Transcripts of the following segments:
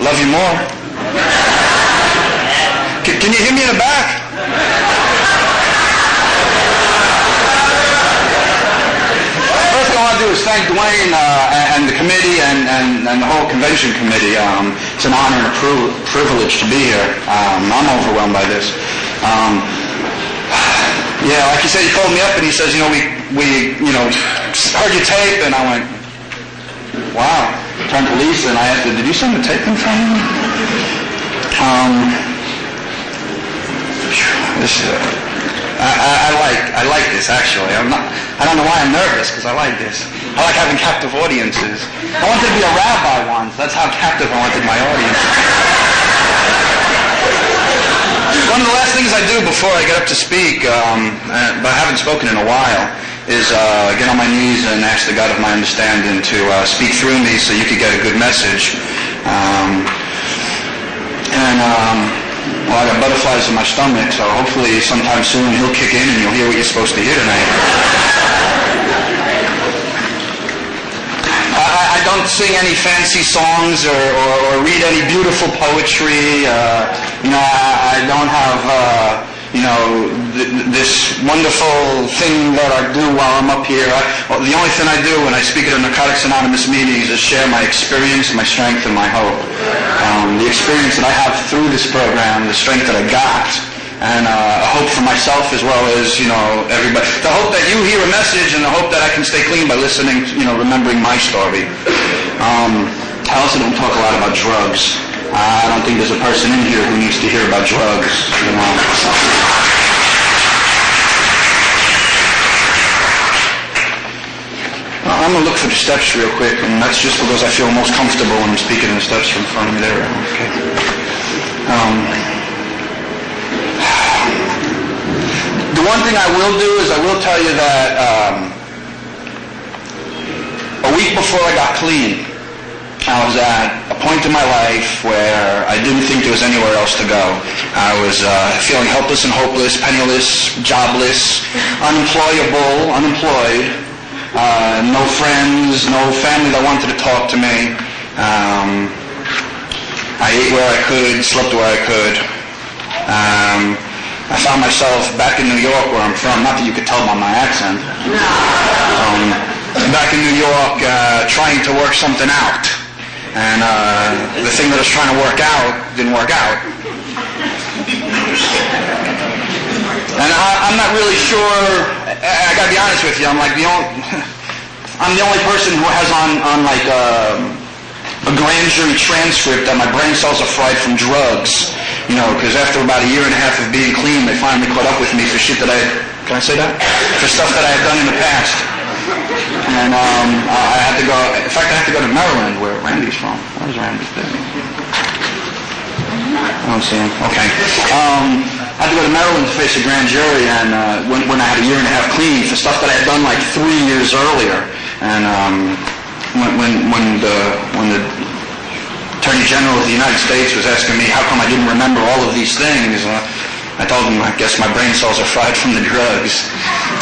Love you more. Can you hear me in the back? First thing I want to do is thank Dwayne and the committee and the whole convention committee. It's an honor and a privilege to be here. I'm overwhelmed by this. Yeah, like you said, he called me up and he says, we heard your tape, and I went, wow. Turned to Lisa and I asked her, did you send the tape in from me? I like this actually. I don't know why I'm nervous, because I like this. I like having captive audiences. I wanted to be a rabbi once. That's how captive I wanted my audience. One of the last things I do before I get up to speak, but I haven't spoken in a while, is get on my knees and ask the God of my understanding to speak through me so you could get a good message. Well, I got butterflies in my stomach, so hopefully sometime soon he'll kick in and you'll hear what you're supposed to hear tonight. I don't sing any fancy songs or read any beautiful poetry. I don't have, this wonderful thing that I do while I'm up here. The only thing I do when I speak at a Narcotics Anonymous meetings is share my experience, my strength, and my hope. The experience that I have through this program, the strength that I got, and a hope for myself as well as, everybody. The hope that you hear a message and the hope that I can stay clean by listening, remembering my story. I also don't talk a lot about drugs. I don't think there's a person in here who needs to hear about drugs, I'm going to look for the steps real quick, and that's just because I feel most comfortable when I'm speaking in the steps in front of me there. Okay. The one thing I will do is I will tell you that a week before I got clean, I was at a point in my life where I didn't think there was anywhere else to go. I was feeling helpless and hopeless, penniless, jobless, unemployed, no friends, no family that wanted to talk to me. I ate where I could, slept where I could. I found myself back in New York, where I'm from, not that you could tell by my accent. Back in New York, trying to work something out. And the thing that I was trying to work out didn't work out. And I'm not really sure, I gotta be honest with you, I'm the only person who has on like a grand jury transcript that my brain cells are fried from drugs. Because after about a year and a half of being clean, they finally caught up with me for shit that can I say that? For stuff that I had done in the past. And I had to go, in fact I had to go to Maryland, where Randy's from. Where's Randy? I don't see him. Okay. I had to go to Maryland to face a grand jury, and when I had a year and a half clean for stuff that I had done like 3 years earlier. And when the Attorney General of the United States was asking me how come I didn't remember all of these things, I told him I guess my brain cells are fried from the drugs.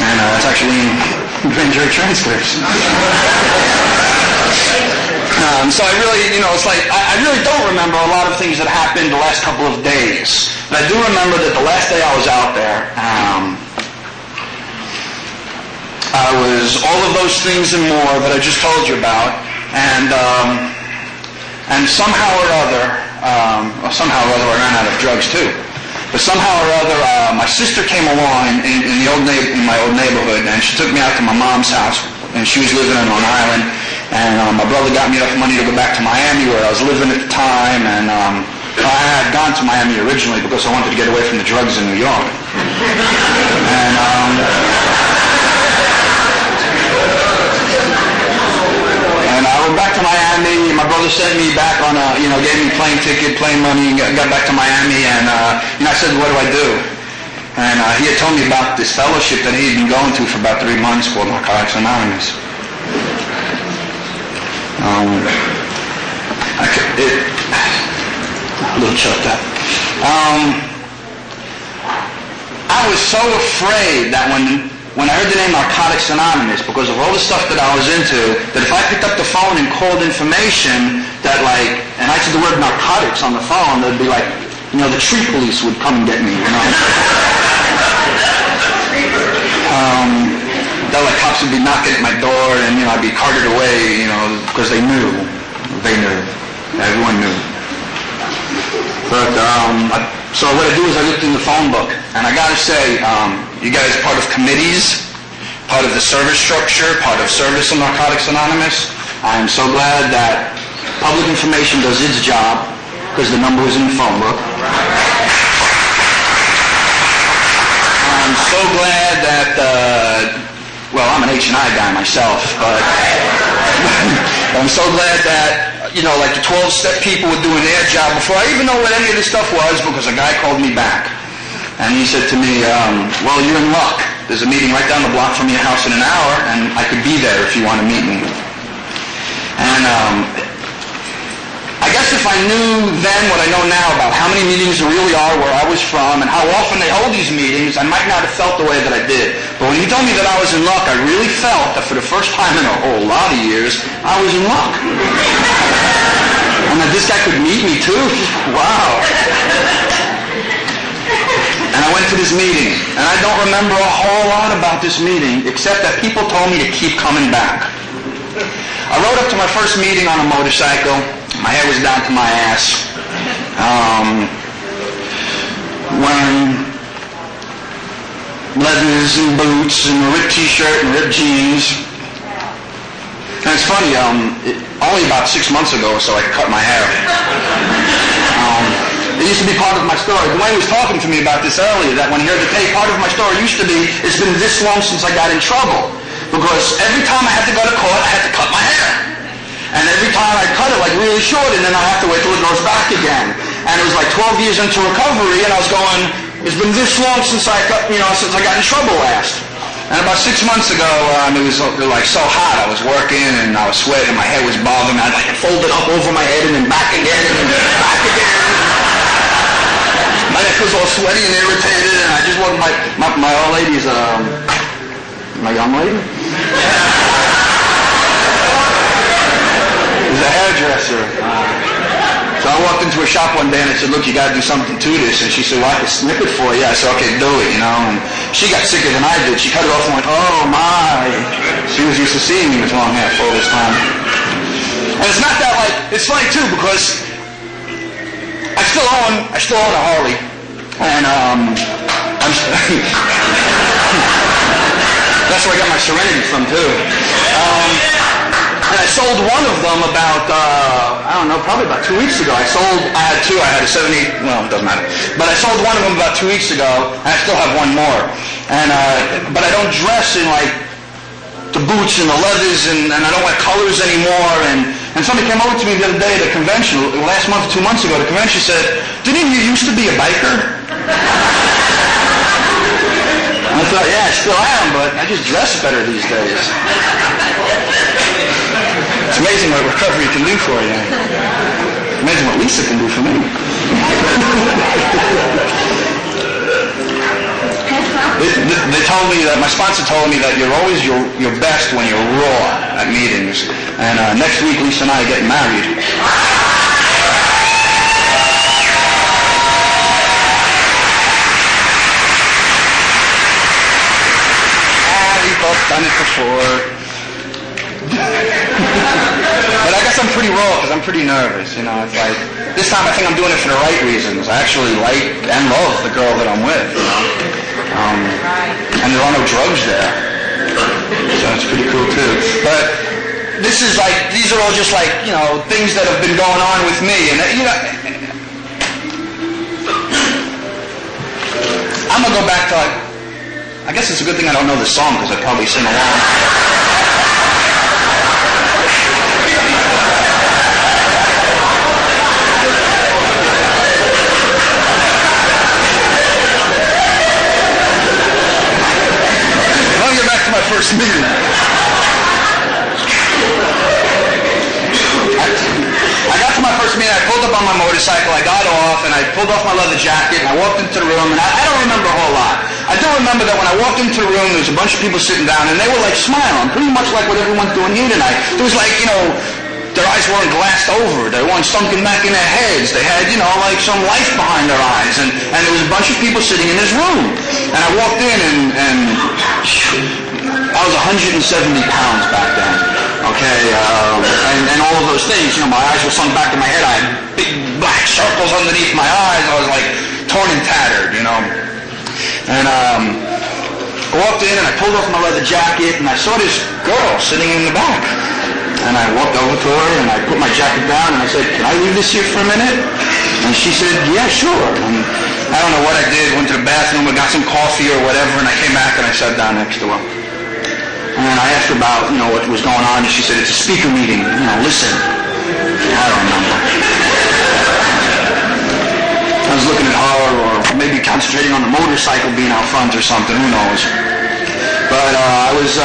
And it's actually in grand jury transcripts. So I really, it's like, I really don't remember a lot of things that happened the last couple of days. But I do remember that the last day I was out there, I was all of those things and more that I just told you about, and somehow or other I ran out of drugs too. But somehow or other, my sister came along in my old neighborhood, and she took me out to my mom's house, and she was living on Long Island. And my brother got me enough money to go back to Miami, where I was living at the time. And I had gone to Miami originally because I wanted to get away from the drugs in New York. And I went back to Miami. My brother sent me back on gave me plane ticket, plane money, got back to Miami. And I said, what do I do? And he had told me about this fellowship that he had been going to for about 3 months called Narcotics Anonymous. A little choked up. I was so afraid that when I heard the name Narcotics Anonymous, because of all the stuff that I was into, that if I picked up the phone and told information that like, and I said the word narcotics on the phone, they'd be like, the tree police would come and get me, That like cops would be knocking at my door and, I'd be carted away, because they knew. Everyone knew. But, so what I do is I looked in the phone book, and I gotta say, you guys are part of committees, part of the service structure, part of Service of Narcotics Anonymous. I'm so glad that public information does its job, because the number was in the phone book. I'm so glad that, I'm an H&I guy myself, but I'm so glad that, like the 12-step people were doing their job before I even know what any of this stuff was, because a guy called me back. And he said to me, you're in luck. There's a meeting right down the block from your house in an hour, and I could be there if you want to meet me. And I guess if I knew then what I know now about how many meetings there really are where I was from and how often they hold these meetings, I might not have felt the way that I did. But when he told me that I was in luck, I really felt that for the first time in a whole lot of years, I was in luck. And that this guy could meet me too. Wow. And I went to this meeting, and I don't remember a whole lot about this meeting, except that people told me to keep coming back. I rode up to my first meeting on a motorcycle. My hair was down to my ass. Wearing leathers and boots and a ripped t-shirt and ripped jeans. And it's funny, only about 6 months ago or so I cut my hair. It used to be part of my story. Dwayne was talking to me about this earlier, that when he heard the tape, part of my story used to be, it's been this long since I got in trouble. Because every time I had to go to court, I had to cut my hair. And every time I cut it like really short, and then I have to wait till it grows back again. And it was like 12 years into recovery, and I was going, it's been this long since I got in trouble last. And about 6 months ago, it was like so hot. I was working, and I was sweating, and my hair was bothering me. I'd like fold it up over my head, and then back again, and then back again. My neck was all sweaty and irritated, and I just wanted my old lady's, my young lady? A hairdresser. So I walked into a shop one day and I said, look, you got to do something to this. And she said, well, I can snip it for you. I said, okay, do it, And she got sicker than I did. She cut it off and went, oh my. She was used to seeing me with long hair for all this time. And it's not that it's funny too, because I still own a Harley. And that's where I got my Serenity from too. And I sold one of them about, probably about 2 weeks ago. I had two. I had a 78, it doesn't matter. But I sold one of them about 2 weeks ago, and I still have one more. And, but I don't dress in the boots and the leathers, and I don't wear colors anymore. And somebody came over to me the other day at a convention, last month, 2 months ago, the convention said, didn't you used to be a biker? And I thought, yeah, I still am, but I just dress better these days. It's amazing what recovery can do for you. It's amazing what Lisa can do for me. They told me that, my sponsor told me that you're always your best when you're raw at meetings. And next week, Lisa and I are getting married. We've both done it before. But I guess I'm pretty raw because I'm pretty nervous, It's like, this time I think I'm doing it for the right reasons. I actually like and love the girl that I'm with, And there are no drugs there. So it's pretty cool too. But these are all just things that have been going on with me. And, I'm going to go back to I guess it's a good thing I don't know this song because I'd probably sing along. My first meeting. I got to my first meeting, I pulled up on my motorcycle, I got off, and I pulled off my leather jacket, and I walked into the room, and I don't remember a whole lot. I do remember that when I walked into the room, there was a bunch of people sitting down, and they were smiling, pretty much like what everyone's doing here tonight. There was their eyes weren't glassed over. They weren't sunken back in their heads. They had, like some life behind their eyes. And there was a bunch of people sitting in this room. And I walked in, and I was 170 pounds back then. Okay, and all of those things. My eyes were sunk back in my head. I had big black circles underneath my eyes. I was like torn and tattered, And I walked in, and I pulled off my leather jacket, and I saw this girl sitting in the back. And I walked over to her, and I put my jacket down, and I said, "Can I leave this here for a minute?" And she said, "Yeah, sure." And I don't know what I did, went to the bathroom, I got some coffee or whatever, and I came back and I sat down next to her. And I asked her about, what was going on, and she said, "It's a speaker meeting, listen." I don't remember. I was looking at her, or maybe concentrating on the motorcycle being out front or something, who knows. But I was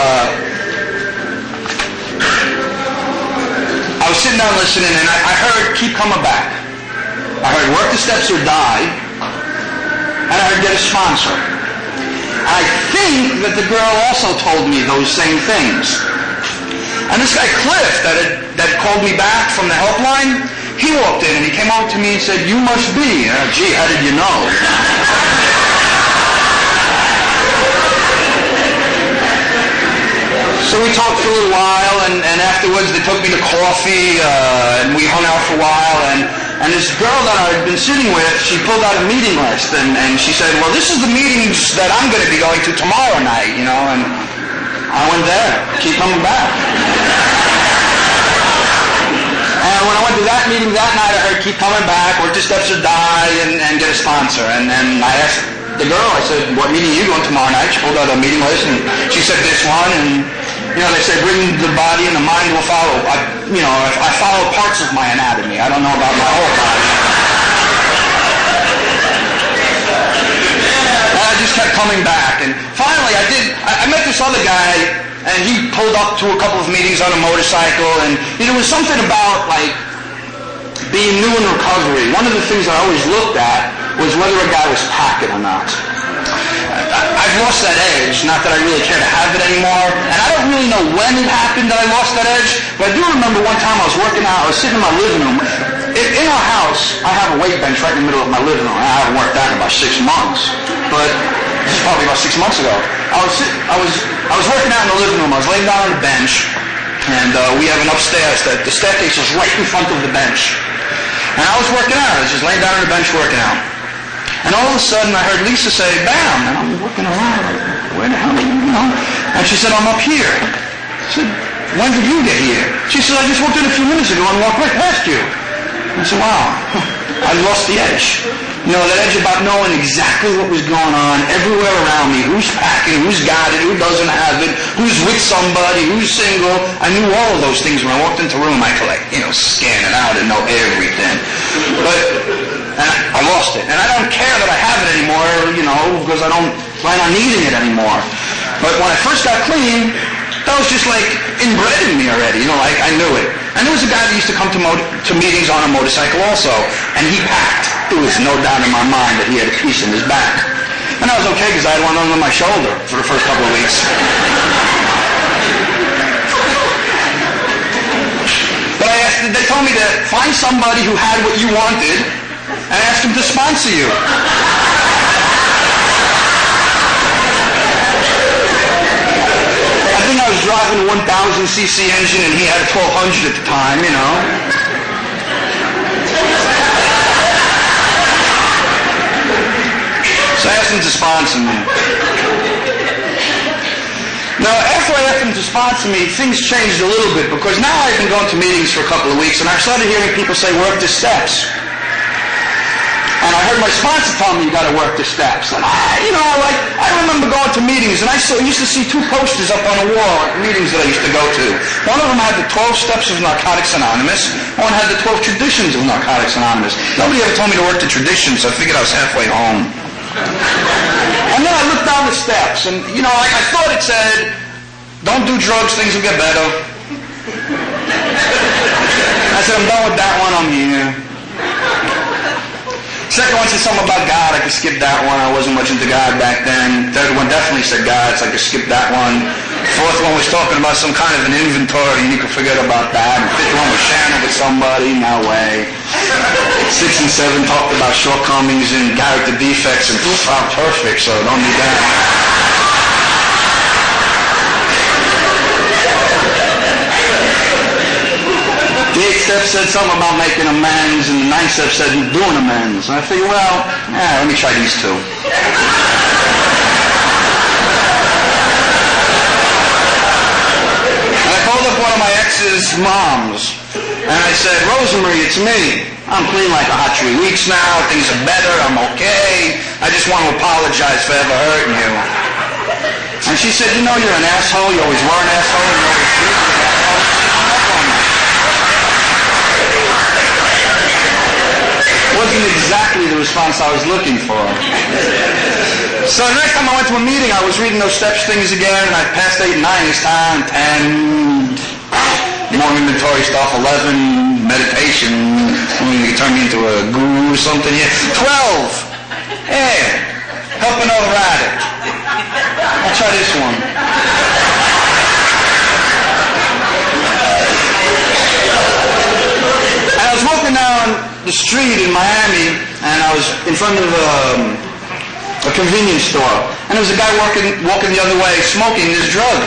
sitting down listening, and I heard "keep coming back." I heard "work the steps or die," and I heard "get a sponsor." I think that the girl also told me those same things. And this guy Cliff that called me back from the helpline, he walked in and he came over to me and said, "You must be." Gee, how did you know? So we talked for a little while, and afterwards they took me to coffee, and we hung out for a while, and this girl that I had been sitting with, she pulled out a meeting list, and she said, "Well, this is the meetings that I'm going to be going to tomorrow night, and I went there. Keep coming back. And when I went to that meeting that night, I heard "keep coming back, work the steps or die, and get a sponsor." And I asked the girl, I said, "What meeting are you going tomorrow night?" She pulled out a meeting list, and she said, "This one," and they say bring the body and the mind will follow. I follow parts of my anatomy. I don't know about my whole body. And I just kept coming back. And finally I met this other guy, and he pulled up to a couple of meetings on a motorcycle, and there was something about like being new in recovery. One of the things I always looked at was whether a guy was packing or not. I've lost that edge, not that I really care to have it anymore, and I don't really know when it happened that I lost that edge, but I do remember one time I was working out, I was sitting in my living room. In our house, I have a weight bench right in the middle of my living room. I haven't worked out in about 6 months, but this is probably about 6 months ago. I was working out in the living room, I was laying down on the bench, and we have an upstairs, the staircase is right in front of the bench. And I was working out, I was just laying down on the bench working out. And all of a sudden, I heard Lisa say, "Bam!" And I'm looking around, like, where the hell are you, And she said, "I'm up here." I said, "When did you get here?" She said, "I just walked in a few minutes ago and walked right past you." I said, "Wow, I lost the edge." That edge about knowing exactly what was going on everywhere around me, who's packing, who's got it, who doesn't have it, who's with somebody, who's single. I knew all of those things when I walked into the room. I could scan it out and know everything. But I lost it. And I don't care that I have it anymore, because I don't plan on needing it anymore. But when I first got clean, that was just like inbred in me already, I knew it. And there was a guy that used to come to meetings on a motorcycle also, and he packed. There was no doubt in my mind that he had a piece in his back. And I was okay because I had one under my shoulder for the first couple of weeks. But they told me to find somebody who had what you wanted and ask him to sponsor you. I think I was driving a 1,000cc engine and he had a 1,200 at the time, So I asked him to sponsor me. Now, after I asked him to sponsor me, things changed a little bit because now I've been going to meetings for a couple of weeks and I started hearing people say, "Work the steps." And I heard my sponsor tell me, "You got to work the steps." And I remember going to meetings, and I used to see 2 posters up on a wall at meetings that I used to go to. One of them had the 12 steps of Narcotics Anonymous. One had the 12 traditions of Narcotics Anonymous. Nobody ever told me to work the traditions, so I figured I was halfway home. And then I looked down the steps, and I thought it said, "Don't do drugs, things will get better." I said, "I'm done with that one, I'm here." Second one said something about God. I could skip that one. I wasn't much into God back then. Third one definitely said God, so I could skip that one. Fourth one was talking about some kind of an inventory, and you could forget about that. And fifth one was sharing with somebody, no way. 6 and 7 talked about shortcomings and character defects, and poof, I'm perfect, so don't need that. The 8th step said something about making amends, and the 9th step said doing amends. And I figured, well, let me try these two. And I called up one of my ex's moms, and I said, Rosemary, it's me. I'm clean like a hot 3 weeks now. Things are better. I'm okay. I just want to apologize for ever hurting you. And she said, you know you're an asshole. You always were an asshole. You always did. Wasn't exactly the response I was looking for. So the next time I went to a meeting, I was reading those steps things again, and I passed 8 and 9 this time, 10, more inventory stuff, 11, meditation, you turn me into a guru or something. 12, help another addict. I'll try this one. And I was walking down the street in Miami, and I was in front of a convenience store, and there was a guy walking the other way smoking this drug.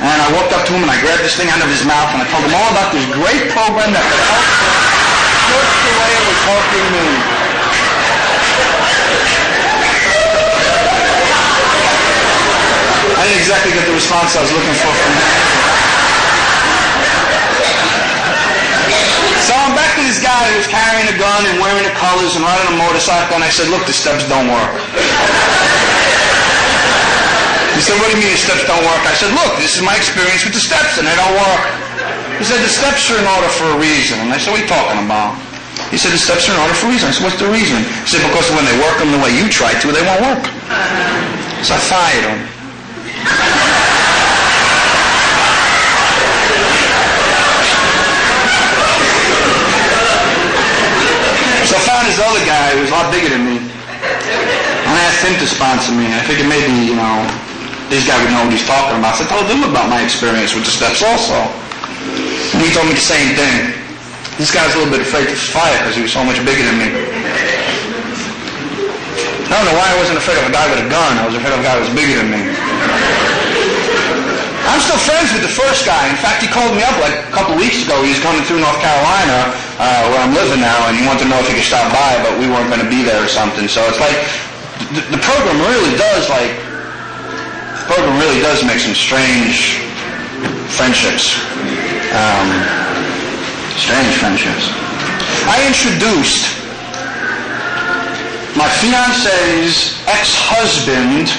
And I walked up to him and I grabbed this thing out of his mouth and I told him all about this great program that could help him just the way it was helping me. I didn't exactly get the response I was looking for from him. So I'm back to this guy who was carrying a gun and wearing the colors and riding a motorcycle, and I said, look, the steps don't work. He said, what do you mean the steps don't work? I said, look, this is my experience with the steps, and they don't work. He said, the steps are in order for a reason. And I said, what are you talking about? He said, the steps are in order for a reason. I said, what's the reason? He said, because when they work them the way you try to, they won't work. So I fired him. So I found this other guy who was a lot bigger than me, and I asked him to sponsor me. I figured maybe, this guy would know what he's talking about. So I told him about my experience with the steps also. And he told me the same thing. This guy was a little bit afraid to fire because he was so much bigger than me. I don't know why I wasn't afraid of a guy with a gun. I was afraid of a guy who was bigger than me. I'm still friends with the first guy. In fact, he called me up like a couple weeks ago. He was coming through North Carolina, where I'm living now, and he wanted to know if he could stop by, but we weren't going to be there or something. So it's like, the program really does make some strange friendships. Strange friendships. I introduced my fiance's ex-husband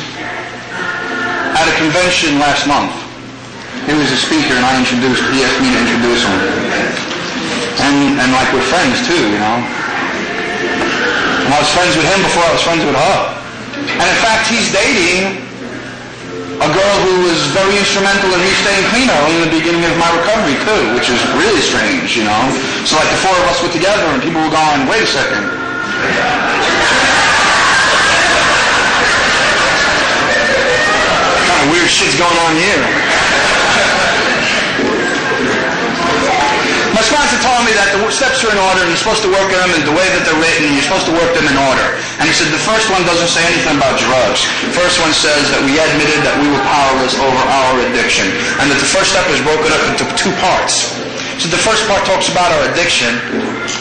at a convention last month. He was a speaker, and he asked me to introduce him. And like we're friends too, And I was friends with him before I was friends with her. And in fact, he's dating a girl who was very instrumental in me staying clean early in the beginning of my recovery too, which is really strange, So like the four of us were together, and people were going, wait a second. What kind of weird shit's going on here? My sponsor told me that the steps are in order, and you're supposed to work them in the way that they're written, and you're supposed to work them in order. And he said the first one doesn't say anything about drugs. The first one says that we admitted that we were powerless over our addiction, and that the first step is broken up into 2 parts. So the first part talks about our addiction,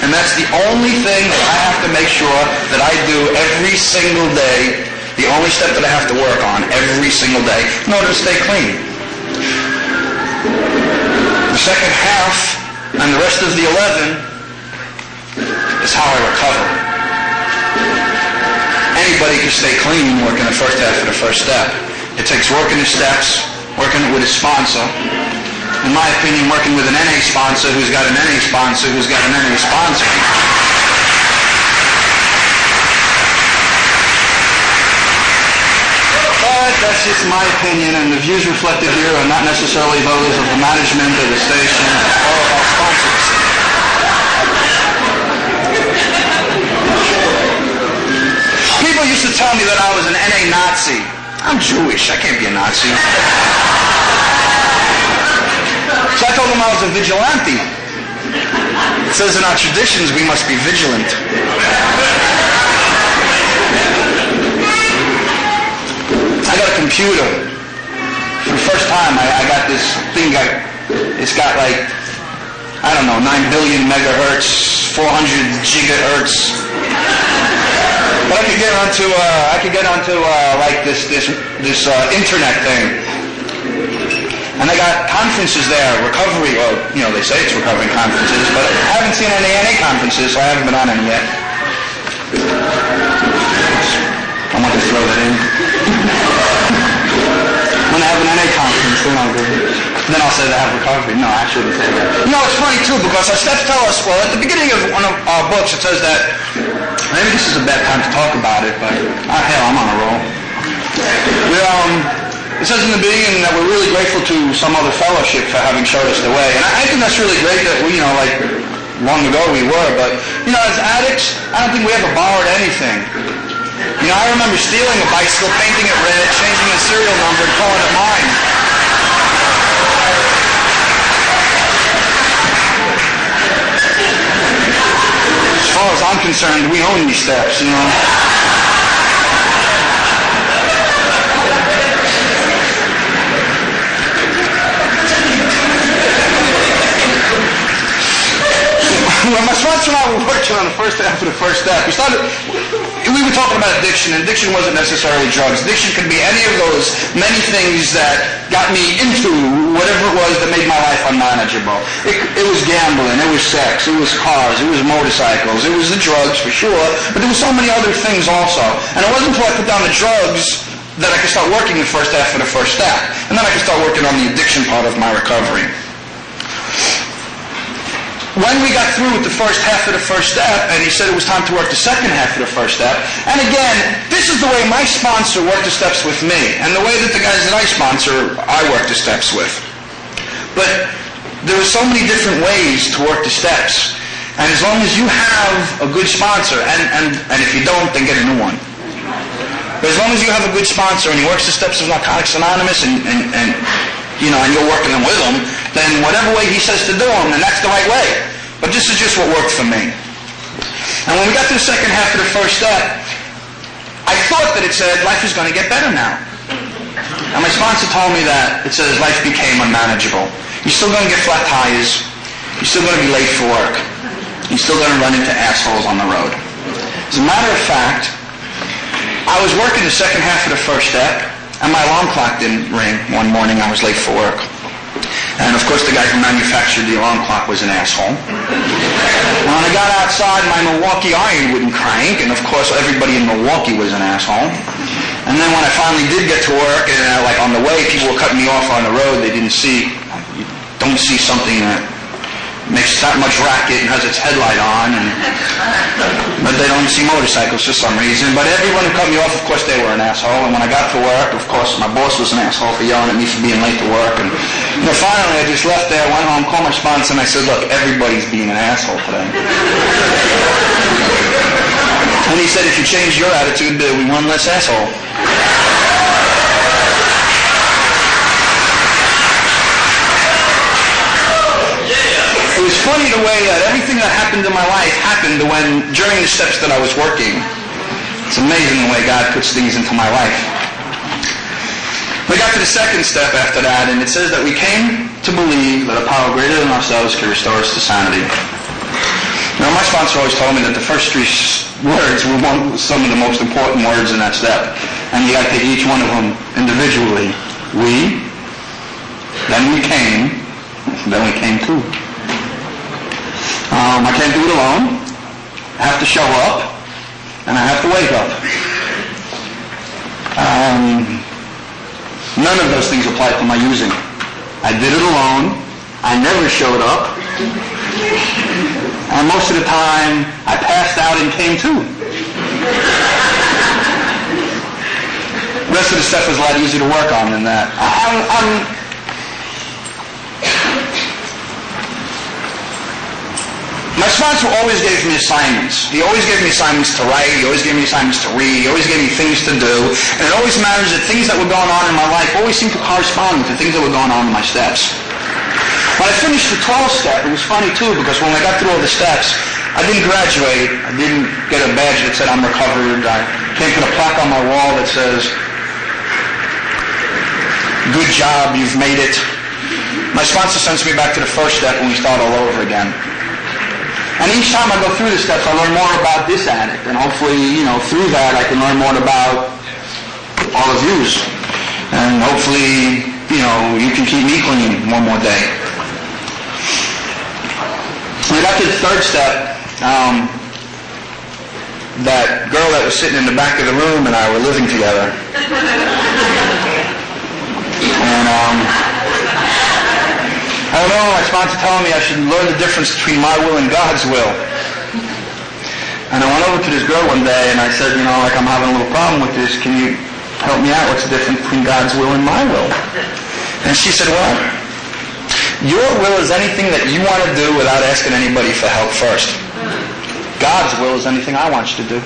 and that's the only thing that I have to make sure that I do every single day, the only step that I have to work on every single day in order to stay clean. The second half, and the rest of the 11 is how I recover. Anybody can stay clean working the first half of the first step. It takes working the steps, working it with a sponsor. In my opinion, working with an NA sponsor who's got an NA sponsor who's got an NA sponsor. But that's just my opinion, and the views reflected here are not necessarily those of the management of the station or of our sponsors. People used to tell me that I was an NA Nazi. I'm Jewish. I can't be a Nazi. So I told them I was a vigilante. It says in our traditions we must be vigilant. I got a computer. For the first time, I got this thing. It's got like, I don't know, 9 billion megahertz, 400 gigahertz. But I could get onto like this internet thing. And they got conferences there, recovery, or, they say it's recovery conferences, but I haven't seen any NA conferences, so I haven't been on any yet. I want to throw that in. When I have an NA conference, then I'll say they have recovery. No, I shouldn't say that. It's funny too, because our steps tell us, well, at the beginning of one of our books, it says that, maybe this is a bad time to talk about it, but, hell, I'm on a roll. It says in the beginning that we're really grateful to some other fellowship for having showed us the way. And I think that's really great that we, long ago we were, but, as addicts, I don't think we ever borrowed anything. I remember stealing a bicycle, painting it red, changing the serial number, and calling it mine. As far as I'm concerned, we own these steps, When my sponsor and I were working on the first half of the first step, we were talking about addiction, and addiction wasn't necessarily drugs. Addiction could be any of those many things that got me into whatever it was that made my life unmanageable. It was gambling, it was sex, it was cars, it was motorcycles, it was the drugs for sure, but there were so many other things also. And it wasn't until I put down the drugs that I could start working the first half of the first step, and then I could start working on the addiction part of my recovery. When we got through with the first half of the first step, and he said it was time to work the second half of the first step, and again, this is the way my sponsor worked the steps with me, and the way that the guys that I sponsor, I work the steps with. But there are so many different ways to work the steps, and as long as you have a good sponsor, and if you don't, then get a new one. But as long as you have a good sponsor, and he works the steps of Narcotics Anonymous, and you're working them with him, then whatever way he says to do them, then that's the right way. But this is just what worked for me. And when we got to the second half of the first step, I thought that it said life is going to get better now. And my sponsor told me that it says life became unmanageable. You're still going to get flat tires. You're still going to be late for work. You're still going to run into assholes on the road. As a matter of fact, I was working the second half of the first step, and my alarm clock didn't ring one morning. I was late for work. And of course the guy who manufactured the alarm clock was an asshole. When I got outside, my Milwaukee iron wouldn't crank, and of course everybody in Milwaukee was an asshole. And then when I finally did get to work, and like on the way, people were cutting me off on the road. They didn't see, you don't see something that makes that much racket and has its headlight on, but they don't see motorcycles for some reason. But everyone who cut me off, of course, they were an asshole. And when I got to work, of course, my boss was an asshole for yelling at me for being late to work. And finally, I just left there, went home, called my sponsor, and I said, look, everybody's being an asshole today. And he said, if you change your attitude, there'll be one less asshole. It was funny the way that everything that happened in my life happened during the steps that I was working. It's amazing the way God puts things into my life. We got to the second step after that, and it says that we came to believe that a power greater than ourselves could restore us to sanity. Now, my sponsor always told me that the first three words were some of the most important words in that step, and you got to take each one of them individually. We, then we came, then we came too. I can't do it alone. I have to show up, and I have to wake up. None of those things apply to my using. I did it alone. I never showed up. And most of the time, I passed out and came to. The rest of the stuff is a lot easier to work on than that. My sponsor always gave me assignments. He always gave me assignments to write. He always gave me assignments to read. He always gave me things to do. And it always matters that things that were going on in my life always seemed to correspond with the things that were going on in my steps. When I finished the 12th step, it was funny too, because when I got through all the steps, I didn't graduate. I didn't get a badge that said I'm recovered. I can't put a plaque on my wall that says, good job, you've made it. My sponsor sends me back to the first step and we start all over again. And each time I go through the steps, I learn more about this addict. And hopefully, through that, I can learn more about all of yous. And hopefully, you can keep me clean one more day. When I got to the third step, that girl that was sitting in the back of the room and I were living together. And I don't know, my sponsor telling me I should learn the difference between my will and God's will. And I went over to this girl one day and I said, I'm having a little problem with this. Can you help me out? What's the difference between God's will and my will? And she said, well, your will is anything that you want to do without asking anybody for help first. God's will is anything I want you to do.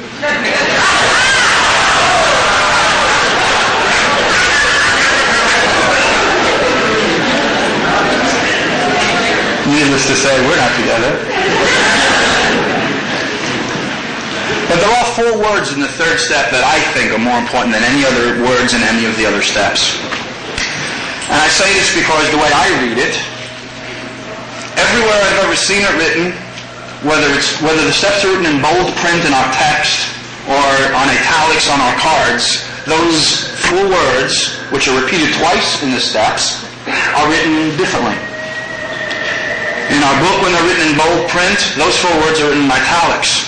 Needless to say, we're not together. But there are 4 words in the third step that I think are more important than any other words in any of the other steps. And I say this because the way I read it, everywhere I've ever seen it written, whether the steps are written in bold print in our text or on italics on our cards, those 4 words, which are repeated twice in the steps, are written differently. In our book, when they're written in bold print, those 4 words are written in italics.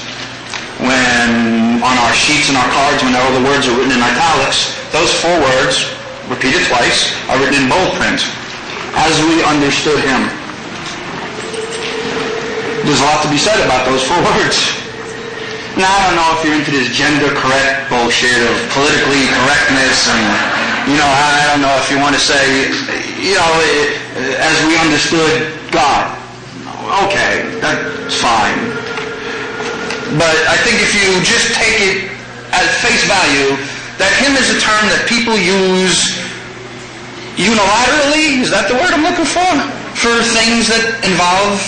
When on our sheets and our cards, when all the words are written in italics, those 4 words, repeated twice, are written in bold print. As we understood him. There's a lot to be said about those 4 words. Now, I don't know if you're into this gender correct bullshit of politically correctness and, I don't know if you want to say, as we understood God. Okay, that's fine. But I think if you just take it at face value, that him is a term that people use unilaterally, is that the word I'm looking for things that involve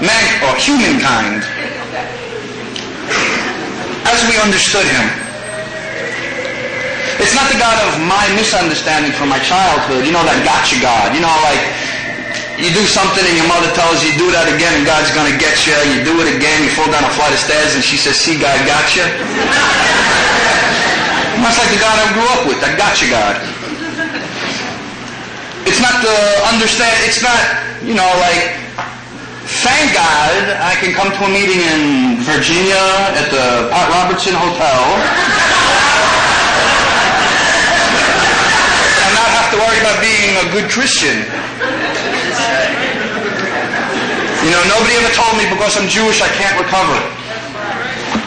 man or humankind. As we understood him. It's not the God of my misunderstanding from my childhood, that gotcha God. Like, you do something and your mother tells you, do that again and God's going to get you. You do it again, you fall down a flight of stairs and she says, see, God got you. Much like the God I grew up with, that gotcha God. It's not the understand, it's not, like, thank God I can come to a meeting in Virginia at the Pat Robertson Hotel and not have to worry about being a good Christian. Nobody ever told me because I'm Jewish I can't recover.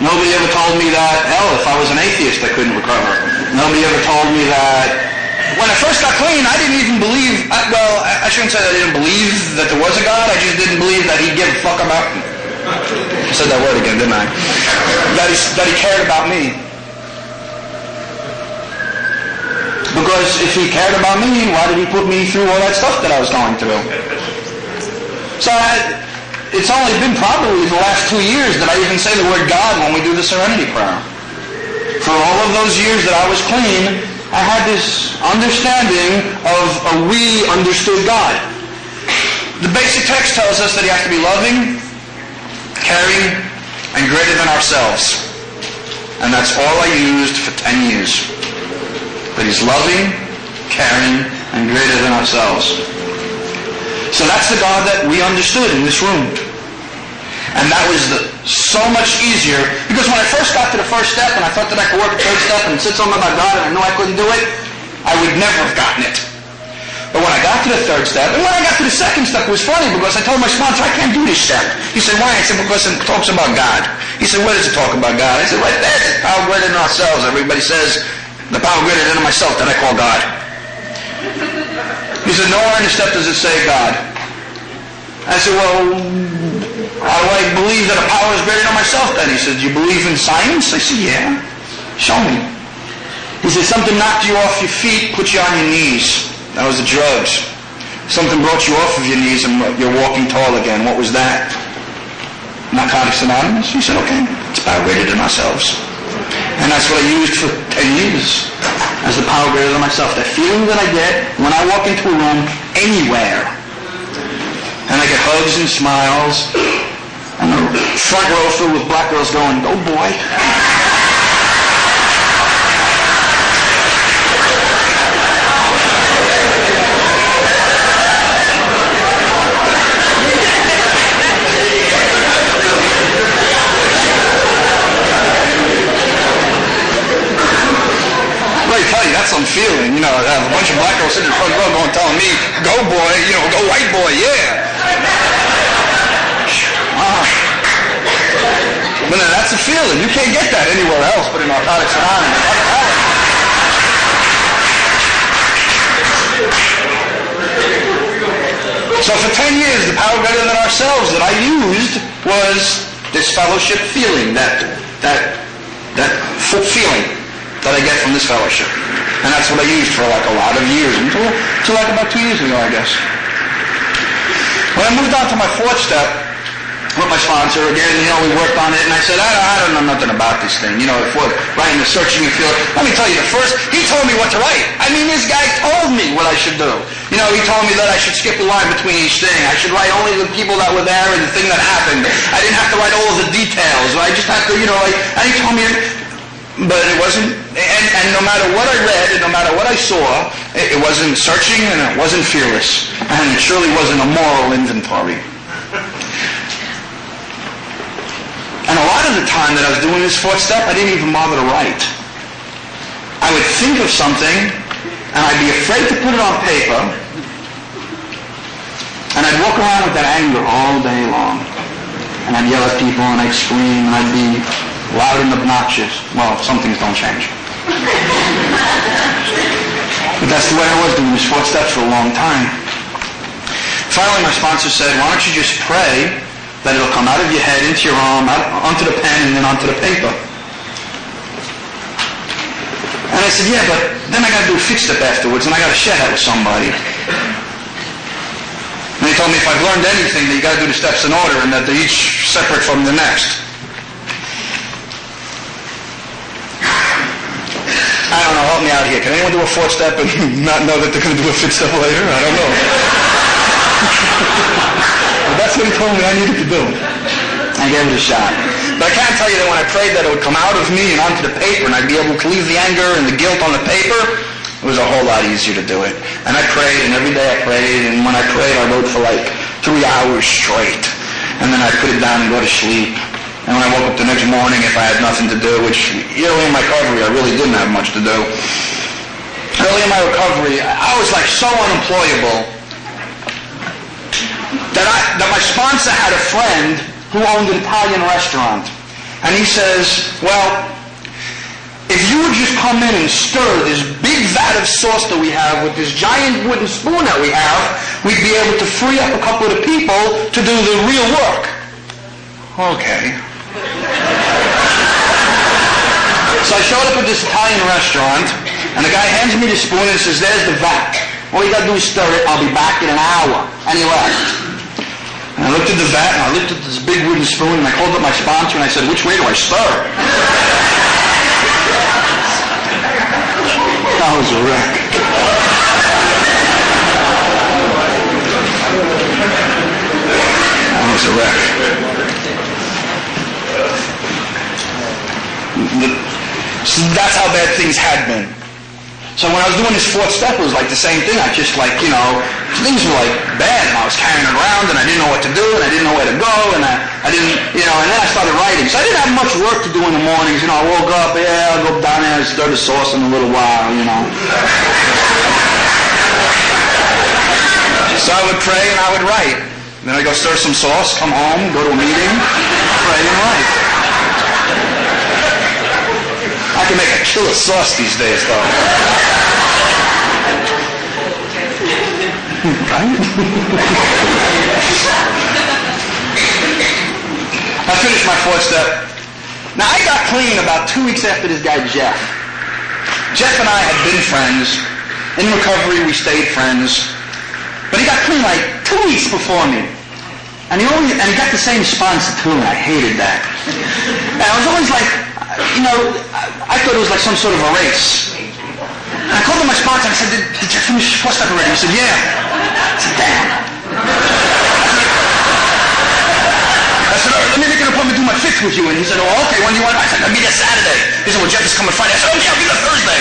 Nobody ever told me that, hell, if I was an atheist I couldn't recover. Nobody ever told me that. When I first got clean, I didn't even believe, I shouldn't say that I didn't believe that there was a God, I just didn't believe that he'd give a fuck about me. I said that word again, didn't I? That he cared about me. Because if he cared about me, why did he put me through all that stuff that I was going through? So it's only been probably the last 2 years that I even say the word God when we do the Serenity Prayer. For all of those years that I was clean, I had this understanding of a we understood God. The basic text tells us that he has to be loving, caring, and greater than ourselves. And that's all I used for 10 years. That he's loving, caring, and greater than ourselves. So that's the God that we understood in this room. And that was so much easier, because when I first got to the first step and I thought that I could work the third step and sit something about God and I knew I couldn't do it, I would never have gotten it. But when I got to the third step, and when I got to the second step, it was funny because I told my sponsor, I can't do this step. He said, why? I said, because it talks about God. He said, where does it talk about God? I said, right there, it's power greater than ourselves. Everybody says, the power greater than myself that I call God. He said, nowhere in the step does it say God. I said, well, how do I believe that a power is greater than myself then? He said, do you believe in science? I said, yeah. Show me. He said, something knocked you off your feet, put you on your knees. That was the drugs. Something brought you off of your knees and you're walking tall again. What was that? Narcotics Anonymous? He said, okay, it's power greater than ourselves. And that's what I used for 10 years as the power greater than myself. That feeling that I get when I walk into a room anywhere. And I get hugs and smiles. And the front row filled with black girls going, go boy. That's some feeling, I have a bunch of black girls sitting in the front row going, telling me, go boy, go white boy, yeah. But that's a feeling. You can't get that anywhere else but in Narcotics Anonymous. So for 10 years, the power greater than ourselves that I used was this fellowship feeling, that full feeling that I get from this fellowship. And that's what I used for like a lot of years, until like about 2 years ago, I guess. When I moved on to my fourth step with my sponsor, again, we worked on it, and I said, I don't know nothing about this thing. Writing the searching and feeling. Let me tell you, he told me what to write. I mean, this guy told me what I should do. He told me that I should skip the line between each thing. I should write only the people that were there and the thing that happened. I didn't have to write all of the details. I just had to, and he told me, but it wasn't, and no matter what I read and no matter what I saw, it wasn't searching and it wasn't fearless. And it surely wasn't a moral inventory. And a lot of the time that I was doing this fourth step, I didn't even bother to write. I would think of something, and I'd be afraid to put it on paper, and I'd walk around with that anger all day long. And I'd yell at people, and I'd scream, and I'd be loud and obnoxious. Well, some things don't change. But that's the way I was doing this fourth step for a long time. Finally, my sponsor said, why don't you just pray that it'll come out of your head, into your arm, out, onto the pen, and then onto the paper. And I said, yeah, but then I got to do a fifth step afterwards, and I got to share that with somebody. And he told me if I've learned anything, that you got to do the steps in order, and that they're each separate from the next. I don't know, help me out here. Can anyone do a fourth step and not know that they're going to do a fifth step later? I don't know. But that's what he told me I needed to do. I gave it a shot. But I can't tell you that when I prayed that it would come out of me and onto the paper and I'd be able to leave the anger and the guilt on the paper, it was a whole lot easier to do it. And I prayed, and every day I prayed, and when I prayed I wrote for like 3 hours straight. And then I'd put it down and go to sleep. And when I woke up the next morning, if I had nothing to do, which early in my recovery I really didn't have much to do. Early in my recovery, I was like so unemployable that my sponsor had a friend who owned an Italian restaurant. And he says, well, if you would just come in and stir this big vat of sauce that we have with this giant wooden spoon that we have, we'd be able to free up a couple of the people to do the real work. Okay. So I showed up at this Italian restaurant, and the guy hands me the spoon and says, there's the vat. All you got to do is stir it. I'll be back in an hour. And he left. And I looked at the vat, and I looked at this big wooden spoon, and I called up my sponsor, and I said, which way do I stir? That was a wreck. That was a wreck. So that's how bad things had been. So when I was doing this fourth step, it was like the same thing. I just things were like bad, and I was carrying it around, and I didn't know what to do, and I didn't know where to go, and I didn't, and then I started writing. So I didn't have much work to do in the mornings. I woke up, I'll go down there and stir the sauce in a little while, So I would pray and I would write. Then I'd go stir some sauce, come home, go to a meeting, pray and write. I can make a killer sauce these days, though. Right? I finished my fourth step. Now, I got clean about 2 weeks after this guy, Jeff. Jeff and I had been friends. In recovery, we stayed friends. But he got clean like 2 weeks before me. And he got the same sponsor too, and I hated that. And I was always like, I thought it was like some sort of a race. And I called him my sponsor and I said, did you finish your 4-step already? He said, yeah. I said, damn. I said, all right, let me make an appointment to do my 5th with you. And he said, oh, okay, when do you want? I said, I'll be there Saturday. He said, well, Jeff is coming Friday. I said, okay, I'll be there Thursday.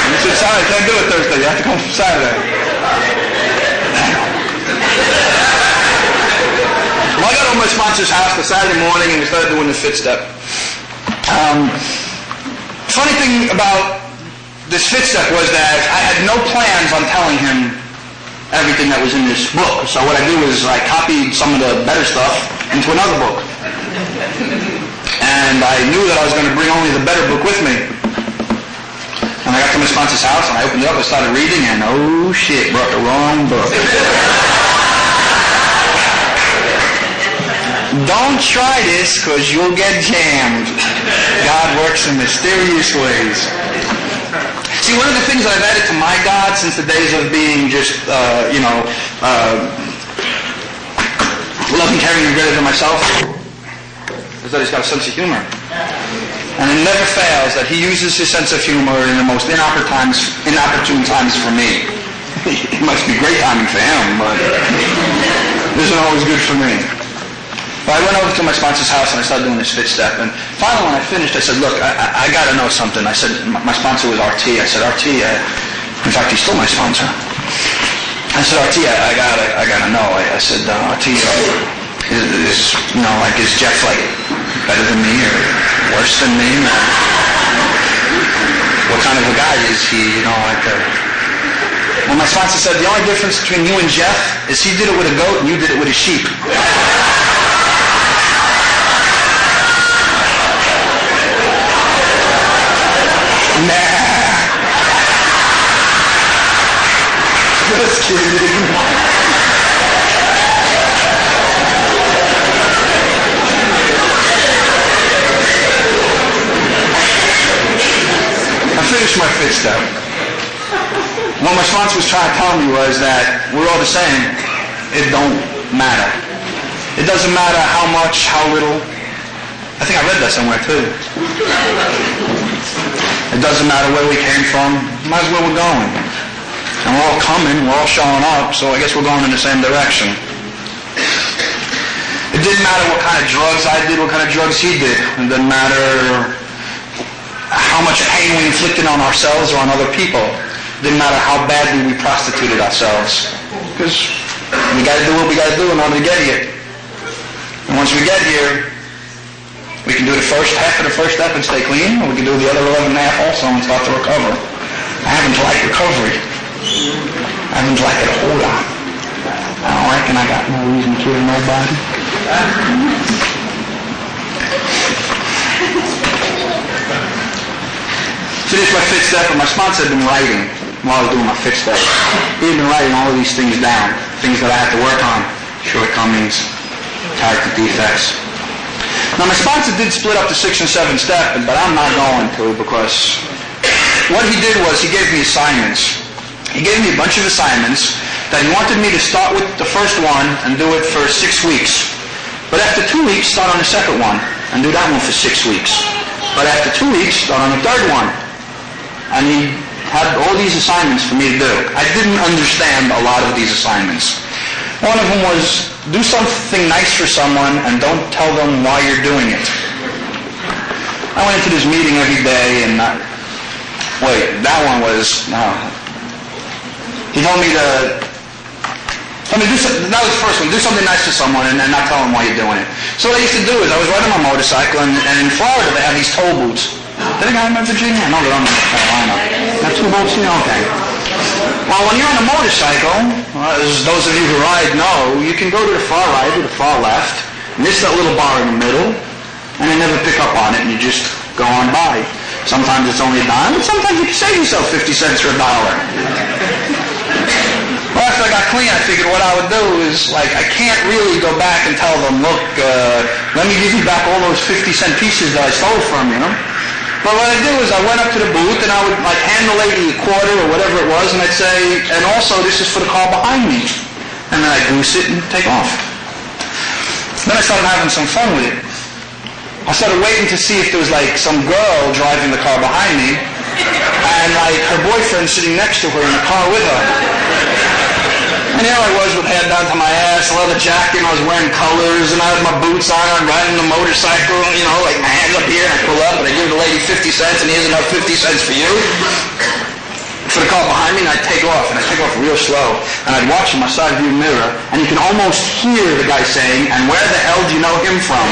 He said, sorry, I can't do it Thursday. You have to come Saturday. Well, I got over my sponsor's house the Saturday morning and we started doing the 5th step. Funny thing about this 5th step was that I had no plans on telling him everything that was in this book. So what I did was I copied some of the better stuff into another book. And I knew that I was going to bring only the better book with me. And I got to my sponsor's house and I opened it up and started reading and oh shit, brought the wrong book. Don't try this because you'll get jammed. God works in mysterious ways. See, one of the things that I've added to my God since the days of being just, loving, caring, and greater than myself is that he's got a sense of humor. And it never fails that he uses his sense of humor in the most inopportune times for me. It must be great timing for him, but it isn't always good for me. But I went over to my sponsor's house and I started doing this 5th step. And finally when I finished, I said, look, I got to know something. I said, my sponsor was RT. I said, RT, in fact, he's still my sponsor. I said, RT, I got to know. I said, RT, is Jeff like better than me or worse than me? Or what kind of a guy is he? Well, my sponsor said, the only difference between you and Jeff is he did it with a goat and you did it with a sheep. Nah. Just kidding. I finished my 5th step. What my sponsor was trying to tell me was that we're all the same. It don't matter. It doesn't matter how much, how little. I think I read that somewhere too. It doesn't matter where we came from. Might as well we're going. And we're all coming, we're all showing up, so I guess we're going in the same direction. It didn't matter what kind of drugs I did, what kind of drugs he did. It didn't matter how much pain we inflicted on ourselves or on other people. It didn't matter how badly we prostituted ourselves. Because we got to do what we got to do in order to get here. And once we get here, we can do the first half of the 1st step and stay clean, or we can do the other 11 and a half also and start to recover. I happen to like recovery. I happen to like it a whole lot. I don't reckon I got no reason to kill nobody. So this is my 5th step, and my sponsor had been writing while I was doing my 5th step. He had been writing all of these things down, things that I had to work on, shortcomings, character defects. Now my sponsor did split up the 6th and 7th step, but I'm not going to, because what he did was he gave me assignments. He gave me a bunch of assignments that he wanted me to start with the first one and do it for 6 weeks. But after 2 weeks, start on the second one and do that one for 6 weeks. But after 2 weeks, start on the third one. And he had all these assignments for me to do. I didn't understand a lot of these assignments. One of them was, do something nice for someone and don't tell them why you're doing it. I went into this meeting every day and that one was, he told me to do something, that was the first one, do something nice to someone and not tell them why you're doing it. So what I used to do is I was riding my motorcycle and in Florida they have these toll booths. Did I got them in Virginia? No, they're on North Carolina. Have 2 boats here? Okay. Well, when you're on a motorcycle, as those of you who ride know, you can go to the far right or the far left, miss that little bar in the middle, and they never pick up on it, and you just go on by. Sometimes it's only a dime, and sometimes you can save yourself 50 cents or $1. Well, after I got clean, I figured what I would do is, I can't really go back and tell them, look, let me give you back all those 50-cent pieces that I stole from you, But But what I'd do is I went up to the booth and I would like hand the lady a quarter or whatever it was, and I'd say, and also this is for the car behind me. And then I'd goose it and take off. Then I started having some fun with it. I started waiting to see if there was like some girl driving the car behind me, and like her boyfriend sitting next to her in the car with her. And here I was with hair down to my ass, leather jacket, and I was wearing colors, and I had my boots on, I'm riding the motorcycle, you know, like my hands up here, and I pull up, and I give the lady 50 cents, and here's another 50 cents for you. For the car behind me, and I'd take off, and I'd take off real slow, and I'd watch in my side view mirror, and you can almost hear the guy saying, "And where the hell do you know him from?"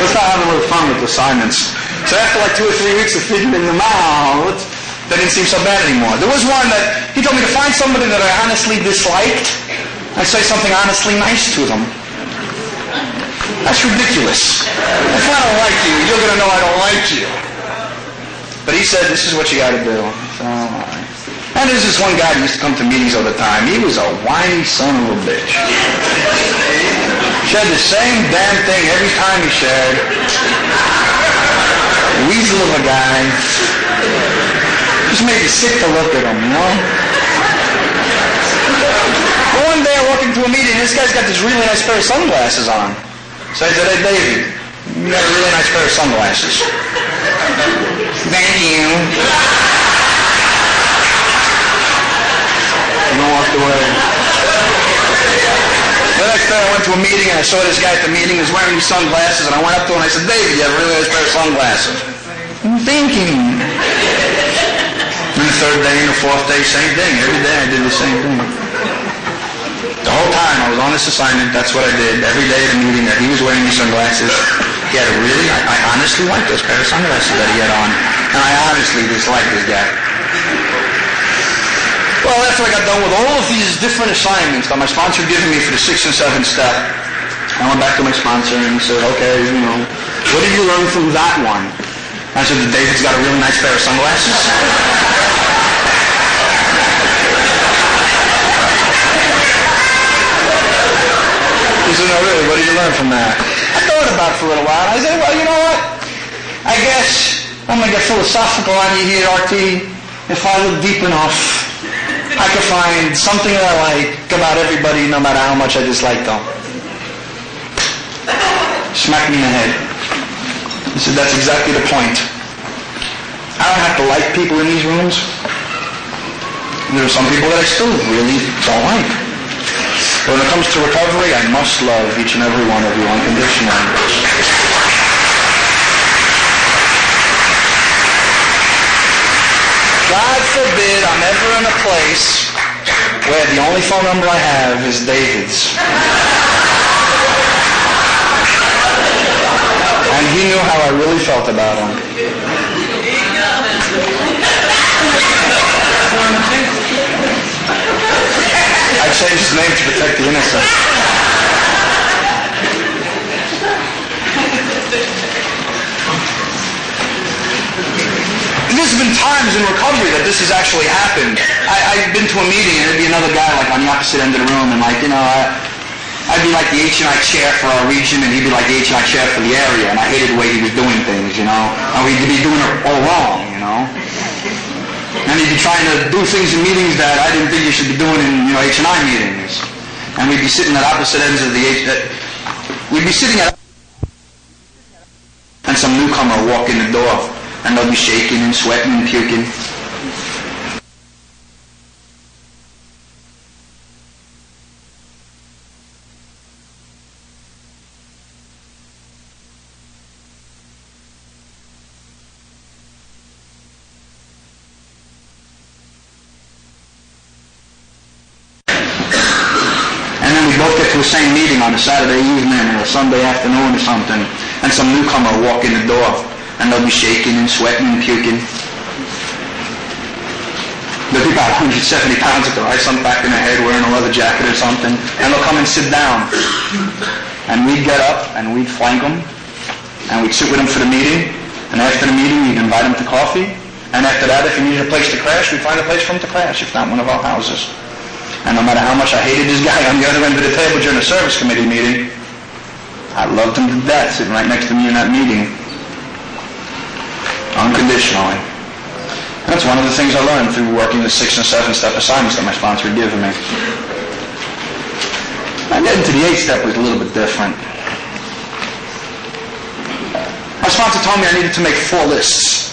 Let's not have a little fun with assignments. So after like 2 or 3 weeks of figuring them out, they didn't seem so bad anymore. There was one that he told me to find somebody that I honestly disliked and say something honestly nice to them. That's ridiculous. If I don't like you, you're going to know I don't like you. But he said, this is what you got to do. So, all right. And there's this one guy who used to come to meetings all the time. He was a whiny son of a bitch. Shared the same damn thing every time he shared. Weasel of a guy. Just made you sick to look at him, you know? But one day I walk into a meeting, this guy's got this really nice pair of sunglasses on. So I said, "Hey, David, you got a really nice pair of sunglasses." "Thank you." And I walked away. The next day I went to a meeting and I saw this guy at the meeting. He was wearing these sunglasses, and I went up to him and I said, "David, you have a really nice pair of sunglasses." "Thank you." And the third day and the fourth day, same thing. Every day I did the same thing. The whole time I was on this assignment, that's what I did. Every day at a meeting that he was wearing these sunglasses. He had I honestly liked those pair of sunglasses that he had on. And I honestly disliked this guy. Well, after I got done with all of these different assignments that my sponsor had given me for the 6th and 7th step, I went back to my sponsor and he said, "Okay, you know, what did you learn from that one?" I said, "That David's got a really nice pair of sunglasses." He said, "No, really, what did you learn from that?" I thought about it for a little while. I said, "Well, you know what? I guess I'm going to get philosophical on you here, RT. If I look deep enough, I could find something that I like about everybody, no matter how much I dislike them." Smacked me in the head. He said, "That's exactly the point. I don't have to like people in these rooms. There are some people that I still really don't like. But when it comes to recovery, I must love each and every one of you unconditionally." God forbid I'm ever in a place where the only phone number I have is David's. And he knew how I really felt about him. I changed his name to protect the innocent. There's been times in recovery that this has actually happened. I've been to a meeting and there'd be another guy like on the opposite end of the room, and like, you know, I'd be like the H&I chair for our region and he'd be like the H&I chair for the area, and I hated the way he was doing things, you know. And we'd be doing it all wrong, you know. And he'd be trying to do things in meetings that I didn't think you should be doing in, you know, H&I meetings. And we'd be sitting at opposite ends of the we'd be sitting at, and some newcomer would walk in the door, and they'll be shaking and sweating and puking. Both get to the same meeting on a Saturday evening or a Sunday afternoon or something, and some newcomer will walk in the door, and they'll be shaking and sweating and puking. They'll be about 170 pounds with their ice on back in their head, wearing a leather jacket or something, and they'll come and sit down. And we'd get up, and we'd flank them, and we'd sit with them for the meeting, and after the meeting, we'd invite them to coffee, and after that, if you needed a place to crash, we'd find a place for them to crash, if not one of our houses. And no matter how much I hated this guy on the other end of the table during a service committee meeting, I loved him to death sitting right next to me in that meeting. Unconditionally. That's one of the things I learned through working the 6 and 7 step assignments that my sponsor had given me. And getting to the 8th step was a little bit different. My sponsor told me I needed to make 4 lists.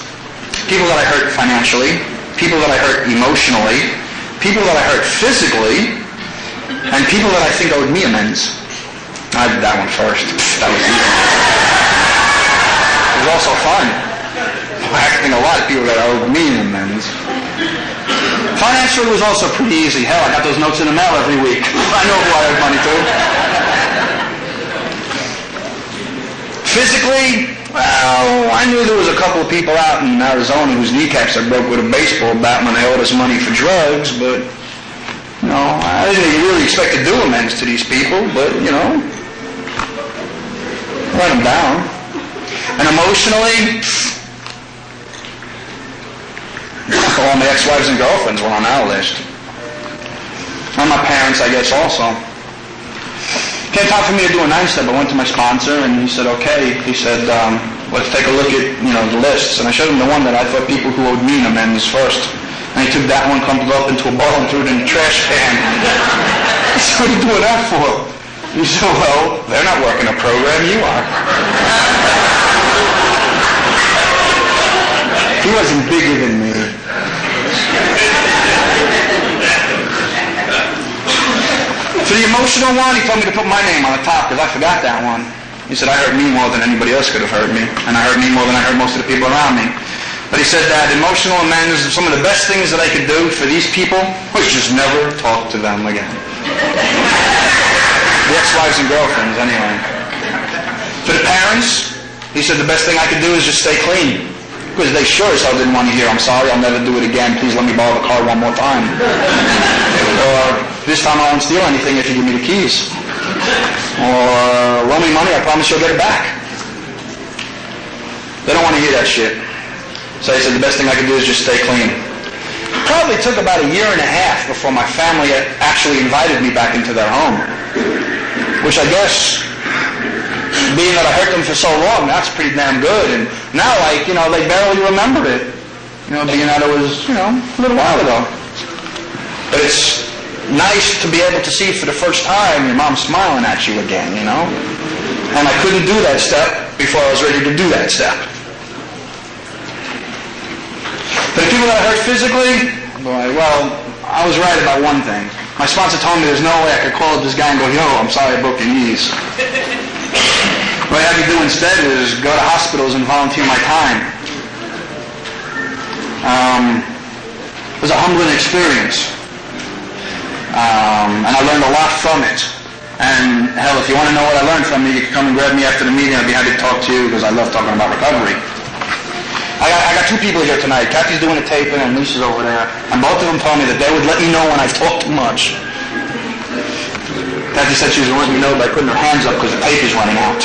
People that I hurt financially, people that I hurt emotionally, people that I hurt physically, and people that I think owed me amends. I did that one first. That was easy. It was also fun. I think a lot of people that owed me amends. Financially was also pretty easy. Hell, I got those notes in the mail every week. I know who I owed money to. Physically, well, I knew there was a couple of people out in Arizona whose kneecaps I broke with a baseball bat when they owed us money for drugs, but, you know, I didn't really expect to do amends to these people, but, you know, let them down. And emotionally, all my ex-wives and girlfriends were on our list. And my parents, I guess, also. Came time for me to do a 9-step. I went to my sponsor, and he said, okay. He said, let's take a look at, the lists. And I showed him the one that I thought people who owed me amends first. And he took that one, crumpled up into a ball, and threw it in the trash can. I said, what are you doing that for? He said, well, they're not working a program, you are. He wasn't bigger than me. For the emotional one, he told me to put my name on the top because I forgot that one. He said, I hurt me more than anybody else could have hurt me. And I hurt me more than I hurt most of the people around me. But he said that emotional amends, some of the best things that I could do for these people was just never talk to them again. The ex-wives and girlfriends, anyway. For the parents, he said the best thing I could do is just stay clean. Because they sure as hell didn't want to hear, I'm sorry, I'll never do it again, please let me borrow the car one more time. Or, this time I won't steal anything if you give me the keys. Or, loan me money, I promise you'll get it back. They don't want to hear that shit. So he said the best thing I could do is just stay clean. It probably took about 1.5 years before my family actually invited me back into their home. Which I guess, being that I hurt them for so long, that's pretty damn good. And now, they barely remember it. Being that it was, a little while ago. But it's nice to be able to see for the first time your mom smiling at you again, And I couldn't do that step before I was ready to do that step. For the people that I hurt physically, well, I was right about one thing. My sponsor told me there's no way I could call up this guy and go, yo, I'm sorry I broke your knees. What I had to do instead is go to hospitals and volunteer my time. It was a humbling experience. And I learned a lot from it. And hell, if you want to know what I learned from it, you can come and grab me after the meeting. I'd be happy to talk to you because I love talking about recovery. I got 2 people here tonight. Kathy's doing a taping and Lisa's over there. And both of them told me that they would let me know when I talk too much. Kathy said she was letting me know by putting her hands up because the tape is running out.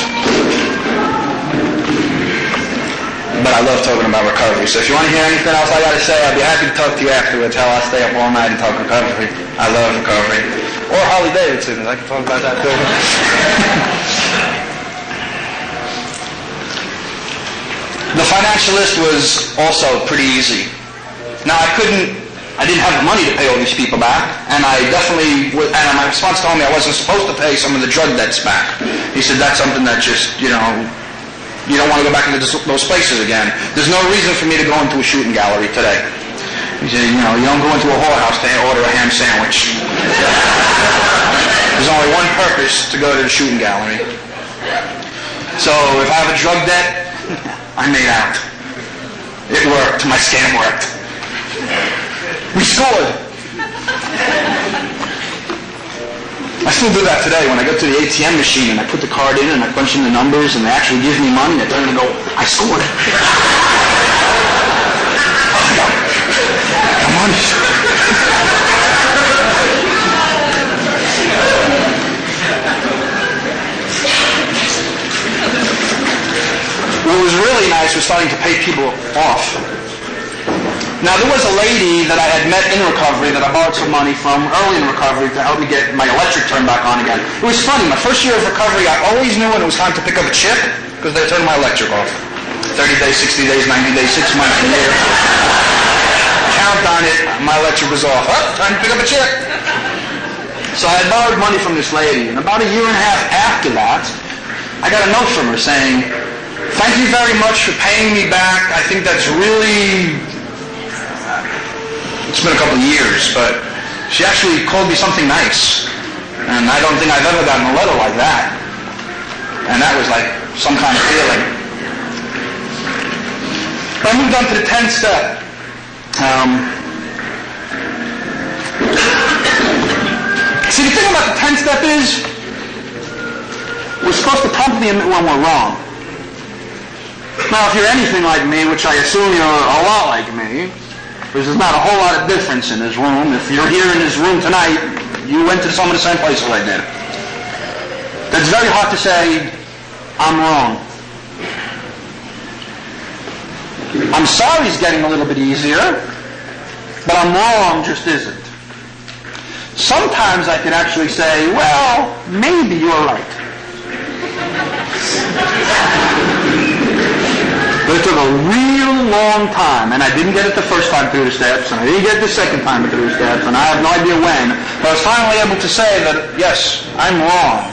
But I love talking about recovery. So if you want to hear anything else I got to say, I'll be happy to talk to you afterwards. Hell, I'll stay up all night and talk recovery. I love recovery. Or Harley Davidson. I can talk about that too. The financial list was also pretty easy. Now, I didn't have the money to pay all these people back, and I definitely, and my sponsor told me I wasn't supposed to pay some of the drug debts back. He said that's something that just, you don't want to go back into those places again. There's no reason for me to go into a shooting gallery today. He said, you don't go into a whorehouse to order a ham sandwich. There's only one purpose to go to the shooting gallery. So if I have a drug debt, I made out. It worked. My scam worked. We scored. I still do that today when I go to the ATM machine and I put the card in and I punch in the numbers and they actually give me money and I turn and go, I scored. Oh, no. Come on. What was really nice was starting to pay people off. Now, there was a lady that I had met in recovery that I borrowed some money from early in recovery to help me get my electric turned back on again. It was funny. My first year of recovery, I always knew when it was time to pick up a chip because they turned my electric off. 30 days, 60 days, 90 days, 6 months, a year. Count on it, my electric was off. Oh, time to pick up a chip. So I had borrowed money from this lady, and about a year and a half after that, I got a note from her saying, "Thank you very much for paying me back. I think that's really..." It's been a couple of years, but she actually called me something nice. And I don't think I've ever gotten a letter like that. And that was like some kind of feeling. But I moved on to the 10th step. See, the thing about the 10th step is, we're supposed to promptly admit when we're wrong. Now, if you're anything like me, which I assume you're a lot like me, because there's not a whole lot of difference in this room. If you're here in this room tonight, you went to some of the same places I did. It's very hard to say, I'm wrong. I'm sorry is getting a little bit easier, but I'm wrong just isn't. Sometimes I can actually say, well, maybe you're right. But it took a real long time, and I didn't get it the first time through the steps, and I didn't get it the second time through the steps, and I have no idea when, but I was finally able to say that, yes, I'm wrong.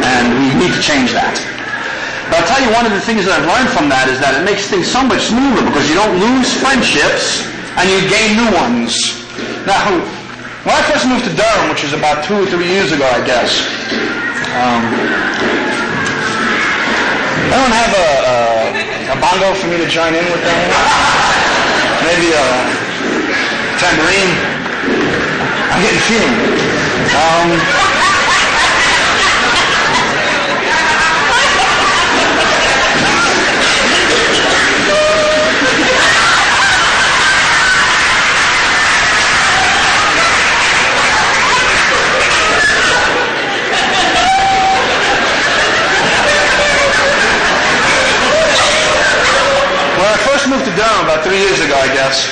And we need to change that. But I'll tell you, one of the things that I've learned from that is that it makes things so much smoother because you don't lose friendships and you gain new ones. Now, when I first moved to Durham, which was about 2 or 3 years ago, I guess, I don't have a bongo for me to join in with them. Maybe a tambourine. I'm getting a feeling. When I first moved to Durham about 3 years ago, I guess,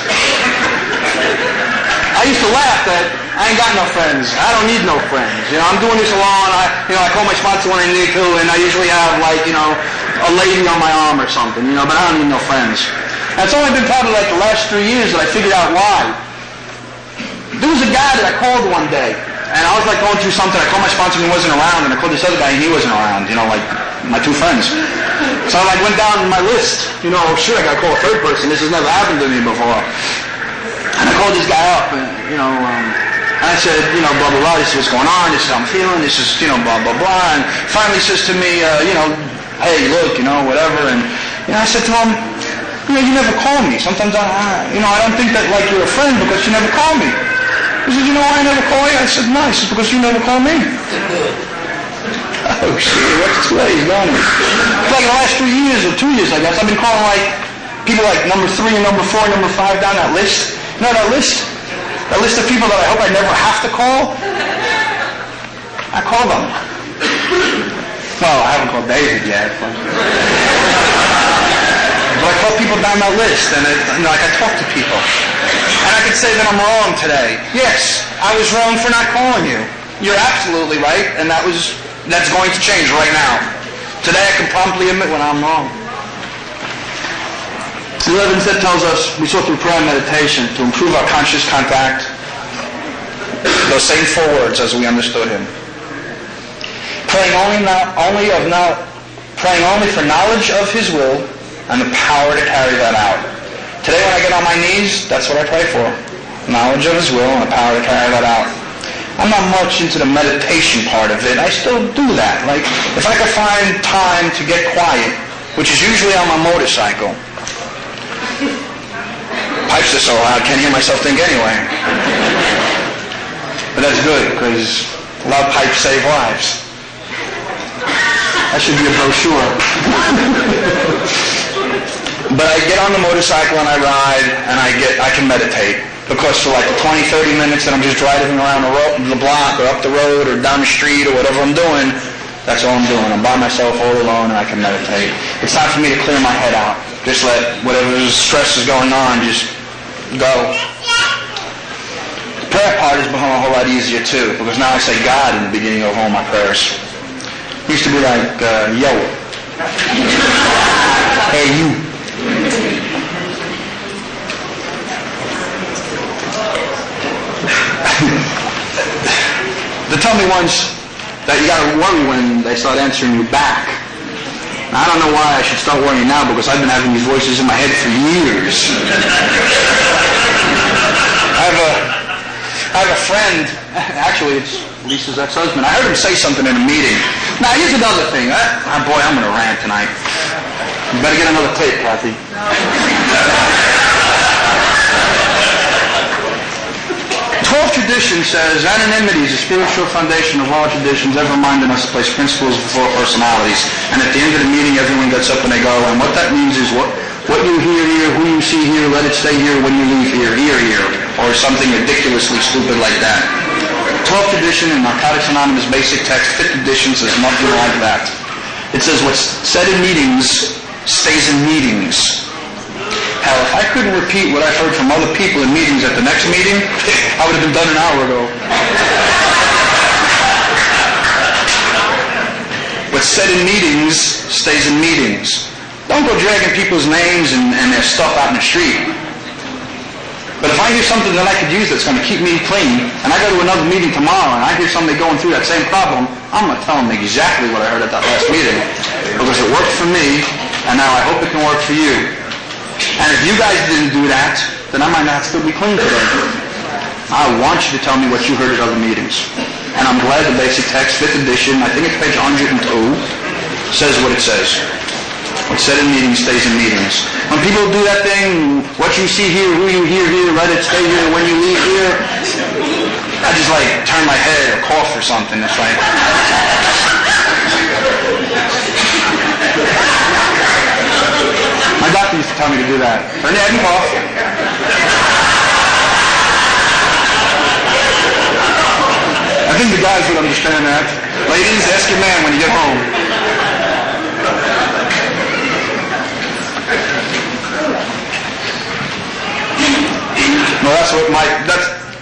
I used to laugh that I ain't got no friends. I don't need no friends. You know, I'm doing this alone. I call my sponsor when I need to, and I usually have a lady on my arm or something. But I don't need no friends. And it's only been probably like the last 3 years that I figured out why. There was a guy that I called one day, and I was like going through something. I called my sponsor and he wasn't around, and I called this other guy and he wasn't around. Like my 2 friends. So I went down my list. I gotta call a third person. This has never happened to me before. And I called this guy up, and I said, blah blah blah. This is what's going on. This is how I'm feeling. This is blah blah blah. And finally he says to me, hey, look, whatever. And I said to him, you never call me. Sometimes I don't think that like you're a friend because you never call me. He said, why I never call you? I said, no. He said, because you never call me. Oh, shit, what's this way? He's going. Like the last 3 years or 2 years, I guess, I've been calling people like number 3 and number 4 and number 5 down that list. That list? That list of people that I hope I never have to call? I call them. Well, I haven't called David yet. But I call people down that list, and I talk to people. And I could say that I'm wrong today. Yes, I was wrong for not calling you. You're absolutely right, and that's going to change right now. Today I can promptly admit when I'm wrong. The 11th step tells us we sought through prayer and meditation to improve our conscious contact. Those same 4 words as we understood him. Praying only for knowledge of his will and the power to carry that out. Today when I get on my knees, that's what I pray for. Knowledge of his will and the power to carry that out. I'm not much into the meditation part of it. I still do that. Like, if I could find time to get quiet, which is usually on my motorcycle. Pipes are so loud, I can't hear myself think anyway. But that's good, because loud pipes save lives. That should be a brochure. But I get on the motorcycle and I ride, and I can meditate. Because for like 20, 30 minutes that I'm just driving around the block or up the road or down the street or whatever I'm doing, That's all I'm doing. I'm by myself all alone and I can meditate. It's time for me to clear my head out. Just let whatever stress is going on just go. The prayer part has become a whole lot easier too, because now I say God in the beginning of all my prayers. It used to be like, yo. Hey, you. They tell me once that you got to worry when they start answering you back. Now, I don't know why I should start worrying now, because I've been having these voices in my head for years. I have a friend, actually it's Lisa's ex-husband. I heard him say something in a meeting. Now, here's another thing. Boy, I'm going to rant tonight. You better get another tape, Kathy. 12th tradition says, anonymity is a spiritual foundation of all traditions, ever reminding us to place principles before personalities. And at the end of the meeting, everyone gets up and they go, and what that means is what you hear here, who you see here, let it stay here. When you leave here, here, or something ridiculously stupid like that. 12th tradition in Narcotics Anonymous basic text, 5th edition says nothing like that. It says what's said in meetings stays in meetings. Hell, if I couldn't repeat what I've heard from other people in meetings at the next meeting, I would have been done an hour ago. What's said in meetings stays in meetings. Don't go dragging people's names and their stuff out in the street. But if I hear something that I could use that's going to keep me clean, and I go to another meeting tomorrow and I hear somebody going through that same problem, I'm going to tell them exactly what I heard at that last meeting. Because it worked for me, and now I hope it can work for you. And if you guys didn't do that, then I might not still be clean today. I want you to tell me what you heard at other meetings. And I'm glad the basic text, 5th edition, I think it's page 102, says what it says. What's said in meetings stays in meetings. When people do that thing, what you see here, who you hear here, let it stay here, when you leave here, I just like turn my head or cough or something. It's like... My doctor used to tell me to do that. Turn your head and cough. I think the guys would understand that. Ladies, ask your man when you get home. Well,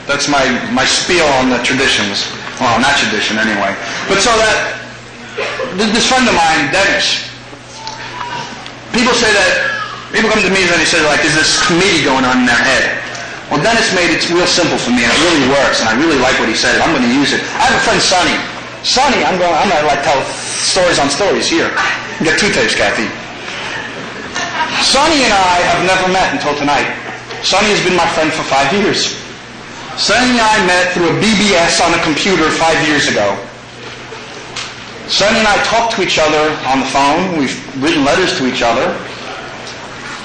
that's my spiel on the traditions. Well, not tradition anyway. But so that this friend of mine, Dennis. People say that, people come to me and they say, like, is this committee going on in their head? Well, Dennis made it real simple for me, and it really works, and I really like what he said. I'm going to use it. I have a friend, Sonny. Sonny, I'm going to like tell stories on stories here. You get 2 tapes, Kathy. Sonny and I have never met until tonight. Sonny has been my friend for 5 years. Sonny and I met through a BBS on a computer 5 years ago. Sonny and I talk to each other on the phone. We've written letters to each other.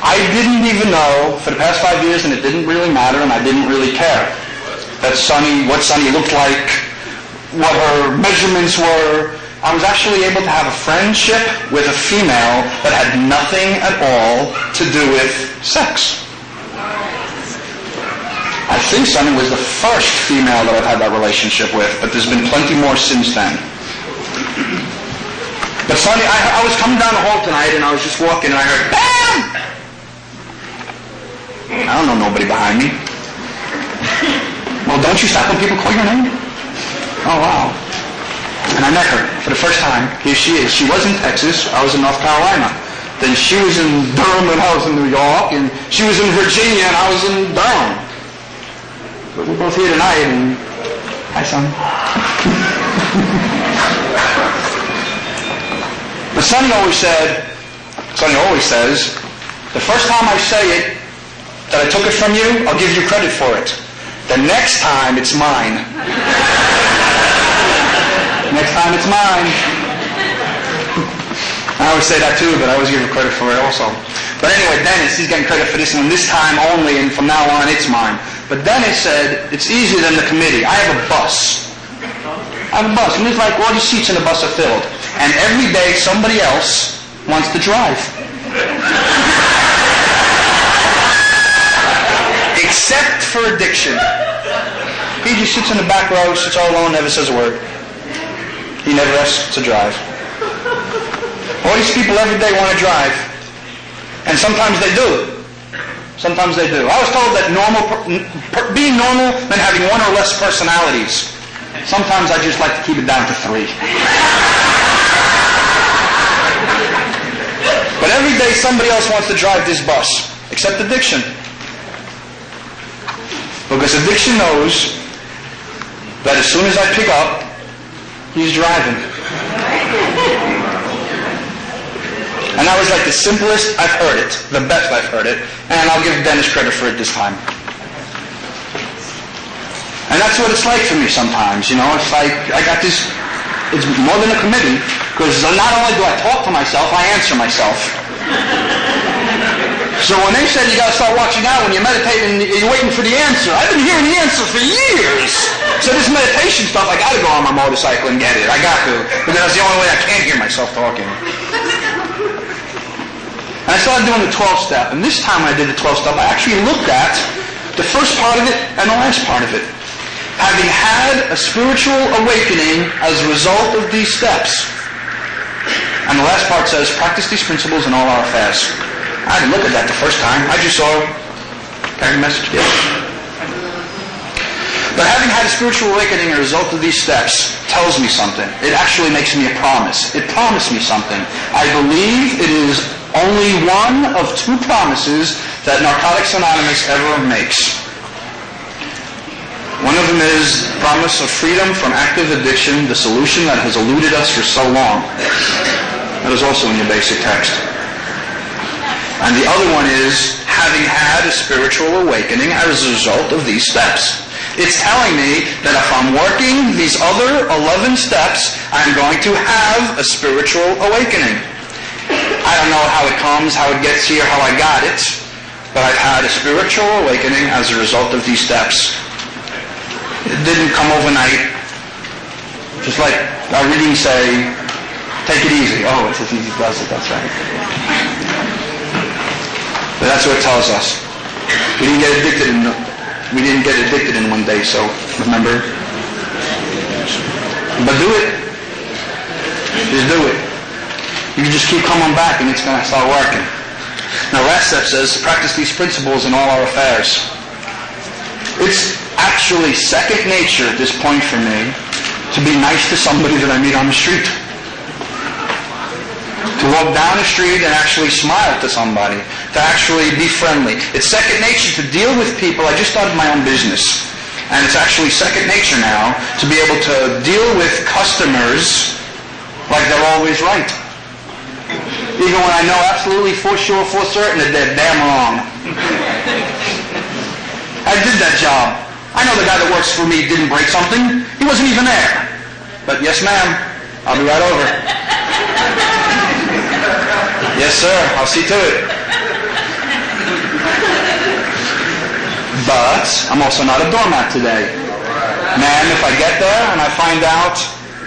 I didn't even know for the past 5 years, and it didn't really matter, and I didn't really care. That Sonny, what Sonny looked like, what her measurements were. I was actually able to have a friendship with a female that had nothing at all to do with sex. I think Sonny was the first female that I've had that relationship with, but there's been plenty more since then. But Sonny, I was coming down the hall tonight and I was just walking and I heard, BAM! I don't know nobody behind me. Well, don't you stop when people call your name? Oh, wow. And I met her for the first time. Here she is. She was in Texas. I was in North Carolina. Then she was in Durham and I was in New York. And she was in Virginia and I was in Durham. But we're both here tonight and... Hi, son. But Sonny always says, the first time I say it, that I took it from you, I'll give you credit for it. The next time, it's mine. Next time, it's mine. I always say that too, but I always give you credit for it also. But anyway, Dennis, he's getting credit for this one this time only, and from now on, it's mine. But Dennis said, it's easier than the committee. I have a bus. And it's like all the seats in the bus are filled. And every day somebody else wants to drive. Except for addiction. He just sits in the back row, sits all alone, never says a word. He never asks to drive. All these people every day want to drive. And sometimes they do. Sometimes they do. I was told that being normal meant having one or less personalities. Sometimes I just like to keep it down to 3. But every day somebody else wants to drive this bus, except addiction. Because addiction knows that as soon as I pick up, he's driving. And that was like the simplest I've heard it, the best I've heard it, and I'll give Dennis credit for it this time. And that's what it's like for me sometimes, It's like I got this, it's more than a committee, because not only do I talk to myself, I answer myself. So when they said you got to start watching out when you're meditating, you're waiting for the answer, I've been hearing the answer for years. So this meditation stuff, I got to go on my motorcycle and get it. I got to, because that's the only way I can't hear myself talking. And I started doing the 12-step, and this time I did the 12-step, I actually looked at the first part of it and the last part of it. Having had a spiritual awakening as a result of these steps. And the last part says, practice these principles in all our affairs. I didn't look at that the first time. I just saw, carry the message, yes. But having had a spiritual awakening as a result of these steps tells me something. It actually makes me a promise. It promised me something. I believe it is only one of 2 promises that Narcotics Anonymous ever makes. One of them is the promise of freedom from active addiction, the solution that has eluded us for so long. That is also in your basic text. And the other one is having had a spiritual awakening as a result of these steps. It's telling me that if I'm working these other 11 steps, I'm going to have a spiritual awakening. I don't know how it comes, how it gets here, how I got it, but I've had a spiritual awakening as a result of these steps. It didn't come overnight. Just like our readings say, take it easy. Oh, it's as easy as does it, that's right. But that's what it tells us. We didn't get addicted in one day, so remember. But do it. Just do it. You just keep coming back and it's going to start working. Now, last step says, practice these principles in all our affairs. It's actually second nature at this point for me to be nice to somebody that I meet on the street. To walk down the street and actually smile to somebody. To actually be friendly. It's second nature to deal with people. I just started my own business. And it's actually second nature now to be able to deal with customers like they're always right. Even when I know absolutely for sure, for certain that they're damn wrong. I did that job. I know the guy that works for me didn't break something. He wasn't even there. But yes, ma'am, I'll be right over. Yes, sir, I'll see to it. But I'm also not a doormat today. Ma'am, if I get there and I find out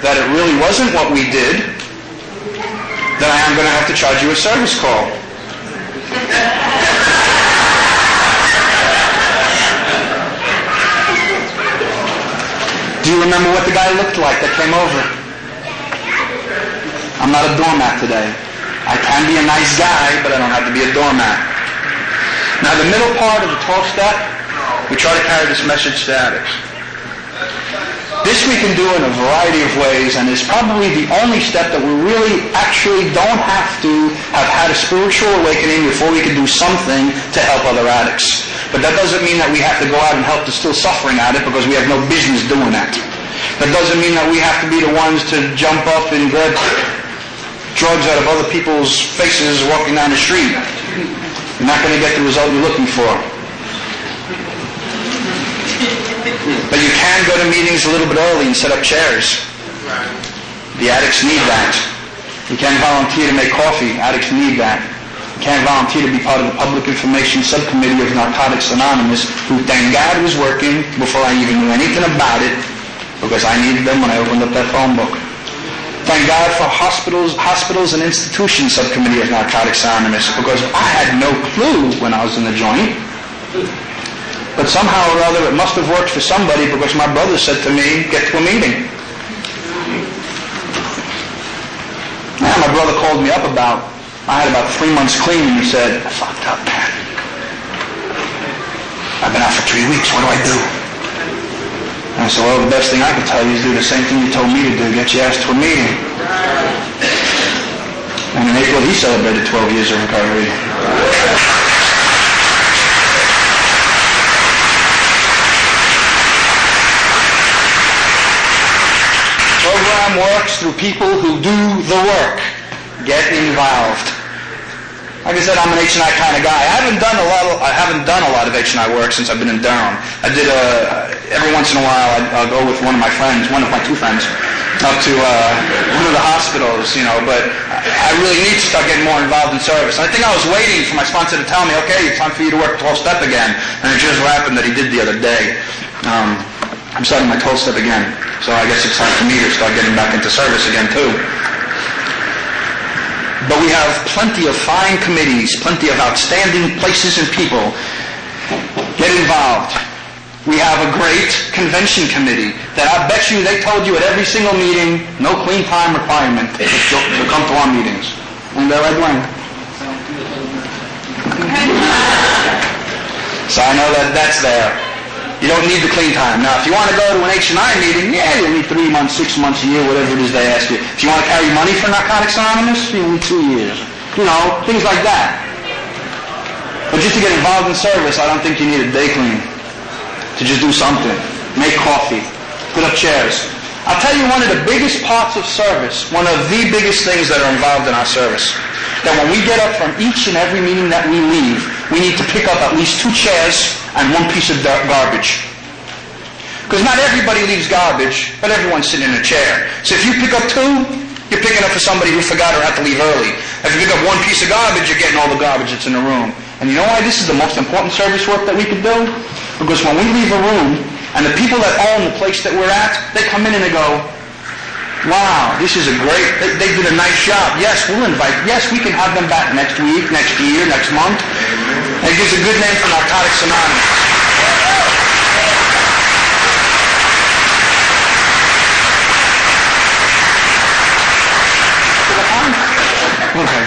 that it really wasn't what we did, then I am going to have to charge you a service call. Do you remember what the guy looked like that came over? I'm not a doormat today. I can be a nice guy, but I don't have to be a doormat. Now, the middle part of the 12th step, we try to carry this message to addicts. This we can do in a variety of ways, and it's probably the only step that we really actually don't have to have had a spiritual awakening before we can do something to help other addicts. But that doesn't mean that we have to go out and help the still suffering addict, because we have no business doing that. That doesn't mean that we have to be the ones to jump up and grab drugs out of other people's faces walking down the street. You're not going to get the result you're looking for. But you can go to meetings a little bit early and set up chairs. The addicts need that. You can volunteer to make coffee. Addicts need that. You can volunteer to be part of the Public Information Subcommittee of Narcotics Anonymous, who, thank God, was working before I even knew anything about it, because I needed them when I opened up that phone book. Thank God for Hospitals and Institutions Subcommittee of Narcotics Anonymous, because I had no clue when I was in the joint. But somehow or other it must have worked for somebody, because my brother said to me, get to a meeting. time my brother called me up I had about 3 months clean, and he said, "I fucked up, man. I've been out for 3 weeks. What do I do?" And I said, "Well, the best thing I can tell you is do the same thing you told me to do, get your ass to a meeting." And in April, he celebrated 12 years of recovery. The program works through people who do the work. Get involved. Like I said, I'm an H&I kind of guy. I haven't done a lot of H&I work since I've been in Durham. I did every once in a while I'll go with one of my 2 friends, up to one of the hospitals, but I really need to start getting more involved in service. And I think I was waiting for my sponsor to tell me, "Okay, it's time for you to work 12-step again." And it just happened that he did the other day. I'm starting my 12-step again. So I guess it's time for me to start getting back into service again too. But we have plenty of fine committees, plenty of outstanding places and people. Get involved. We have a great convention committee that I bet you they told you at every single meeting, no clean time requirement to come to our meetings. And they're right, Glenn? So I know that's there. You don't need the clean time. Now, if you want to go to an H&I meeting, you need 3 months, 6 months, a year, whatever it is they ask you. If you want to carry money for Narcotics Anonymous, you need 2 years. Things like that. But just to get involved in service, I don't think you need a day clean. To just do something. Make coffee. Put up chairs. I'll tell you one of the biggest parts of service, one of the biggest things that are involved in our service, that when we get up from each and every meeting that we leave, we need to pick up at least 2 chairs and 1 piece of garbage. Because not everybody leaves garbage, but everyone's sitting in a chair. So if you pick up 2, you're picking up for somebody who forgot or had to leave early. If you pick up 1 piece of garbage, you're getting all the garbage that's in the room. And you know why this is the most important service work that we could do? Because when we leave a room, and the people that own the place that we're at, they come in and they go, "Wow, this is they did a nice job. Yes, we can have them back next week, next year, next month." And it gives a good name for Narcotics Anonymous. Okay.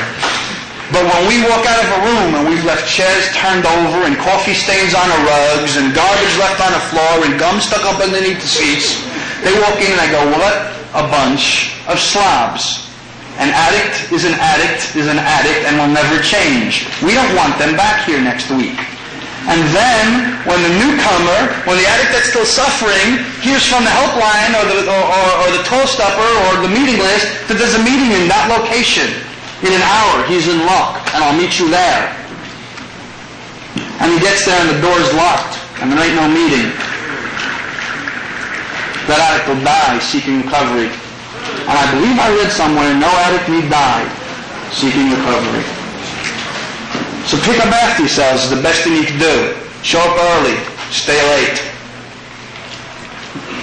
But when we walk out of a room and we've left chairs turned over and coffee stains on the rugs and garbage left on the floor and gum stuck up underneath the seats, they walk in and I go, "What a bunch of slobs. An addict is an addict is an addict and will never change. We don't want them back here next week." And then, when the newcomer, when the addict that's still suffering, hears from the helpline or the 12-stepper or the meeting list that there's a meeting in that location, in an hour, he's in luck, and I'll meet you there. And he gets there and the door's locked, and there ain't no meeting. That addict will die seeking recovery. And I believe I read somewhere, no addict need die seeking recovery. So pick up after yourselves is the best thing you can do. Show up early. Stay late.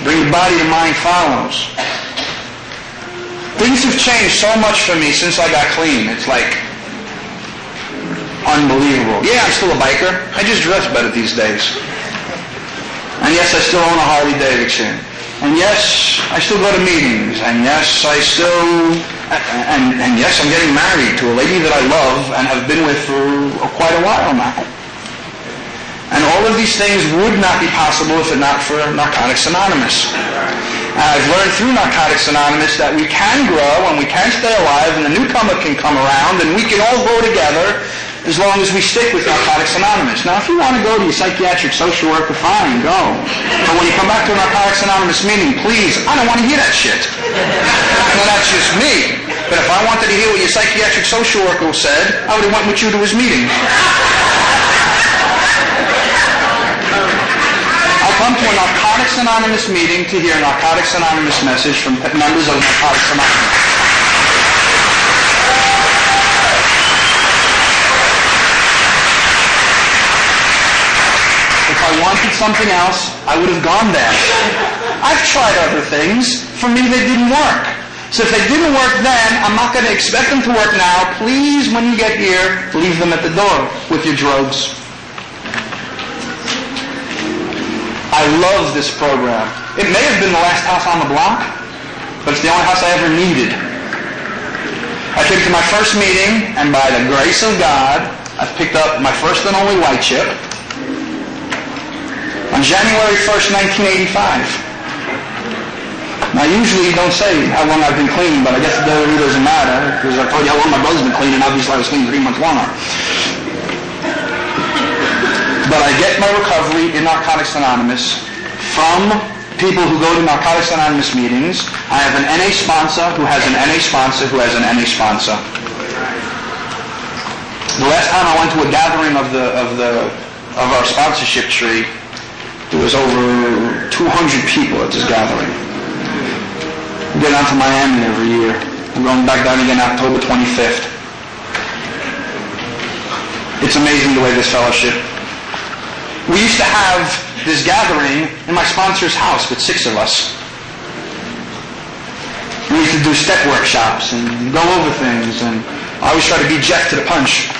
Bring your body to mind follows. Things have changed so much for me since I got clean. It's like unbelievable. Yeah, I'm still a biker. I just dress better these days. And yes, I still own a Harley Davidson. And yes, I still go to meetings. And yes, and yes, I'm getting married to a lady that I love and have been with for quite a while now. And all of these things would not be possible if it not for Narcotics Anonymous. I've learned through Narcotics Anonymous that we can grow and we can stay alive and the newcomer can come around and we can all grow together as long as we stick with Narcotics Anonymous. Now, if you want to go to your psychiatric social worker, fine, go. But when you come back to a Narcotics Anonymous meeting, please, I don't want to hear that shit. Well, that's just me. But if I wanted to hear what your psychiatric social worker said, I would have went with you to his meeting. I'll come to a Narcotics Anonymous meeting to hear a Narcotics Anonymous message from members of Narcotics Anonymous. If I wanted something else, I would have gone there. I've tried other things. For me, they didn't work. So if they didn't work then, I'm not going to expect them to work now. Please, when you get here, leave them at the door with your drugs. I love this program. It may have been the last house on the block, but it's the only house I ever needed. I took it to my first meeting, and by the grace of God, I've picked up my first and only white chip on January 1st, 1985. Now, usually you don't say how long I've been clean, but I guess it really doesn't matter, because I told you how long my brother's been clean, and obviously I was clean 3 months longer. But I get my recovery in Narcotics Anonymous from people who go to Narcotics Anonymous meetings. I have an NA sponsor who has an NA sponsor who has an NA sponsor. The last time I went to a gathering of our sponsorship tree, there was over 200 people at this gathering. We get down to Miami every year. I'm going back down again October 25th. It's amazing the way this fellowship. We used to have this gathering in my sponsor's house with 6 of us. We used to do step workshops and go over things, and I always try to beat Jeff to the punch.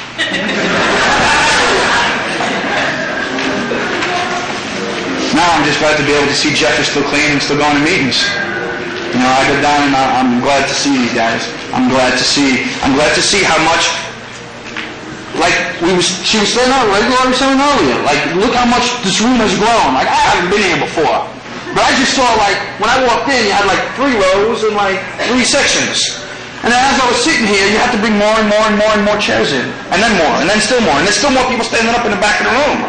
Now I'm just glad to be able to see Jeff is still clean and still going to meetings. You know, I go down and I'm glad to see these guys. I'm glad to see how much. Like she was saying earlier, like, look how much this room has grown. Like, I haven't been here before. But I just saw, like, when I walked in, you had like 3 rows and like 3 sections. And then as I was sitting here, you had to bring more and more and more and more chairs in. And then more, and then still more. And there's still more people standing up in the back of the room.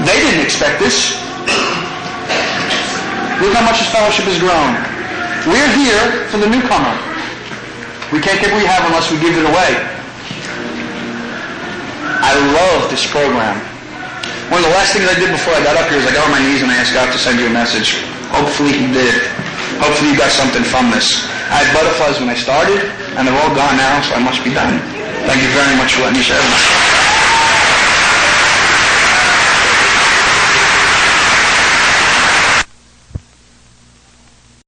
They didn't expect this. Look how much this fellowship has grown. We're here for the newcomer. We can't get what we have unless we give it away. I love this program. One of the last things I did before I got up here is I got on my knees and I asked God to send you a message. Hopefully He did. Hopefully you got something from this. I had butterflies when I started, and they're all gone now, so I must be done. Thank you very much for letting me share them.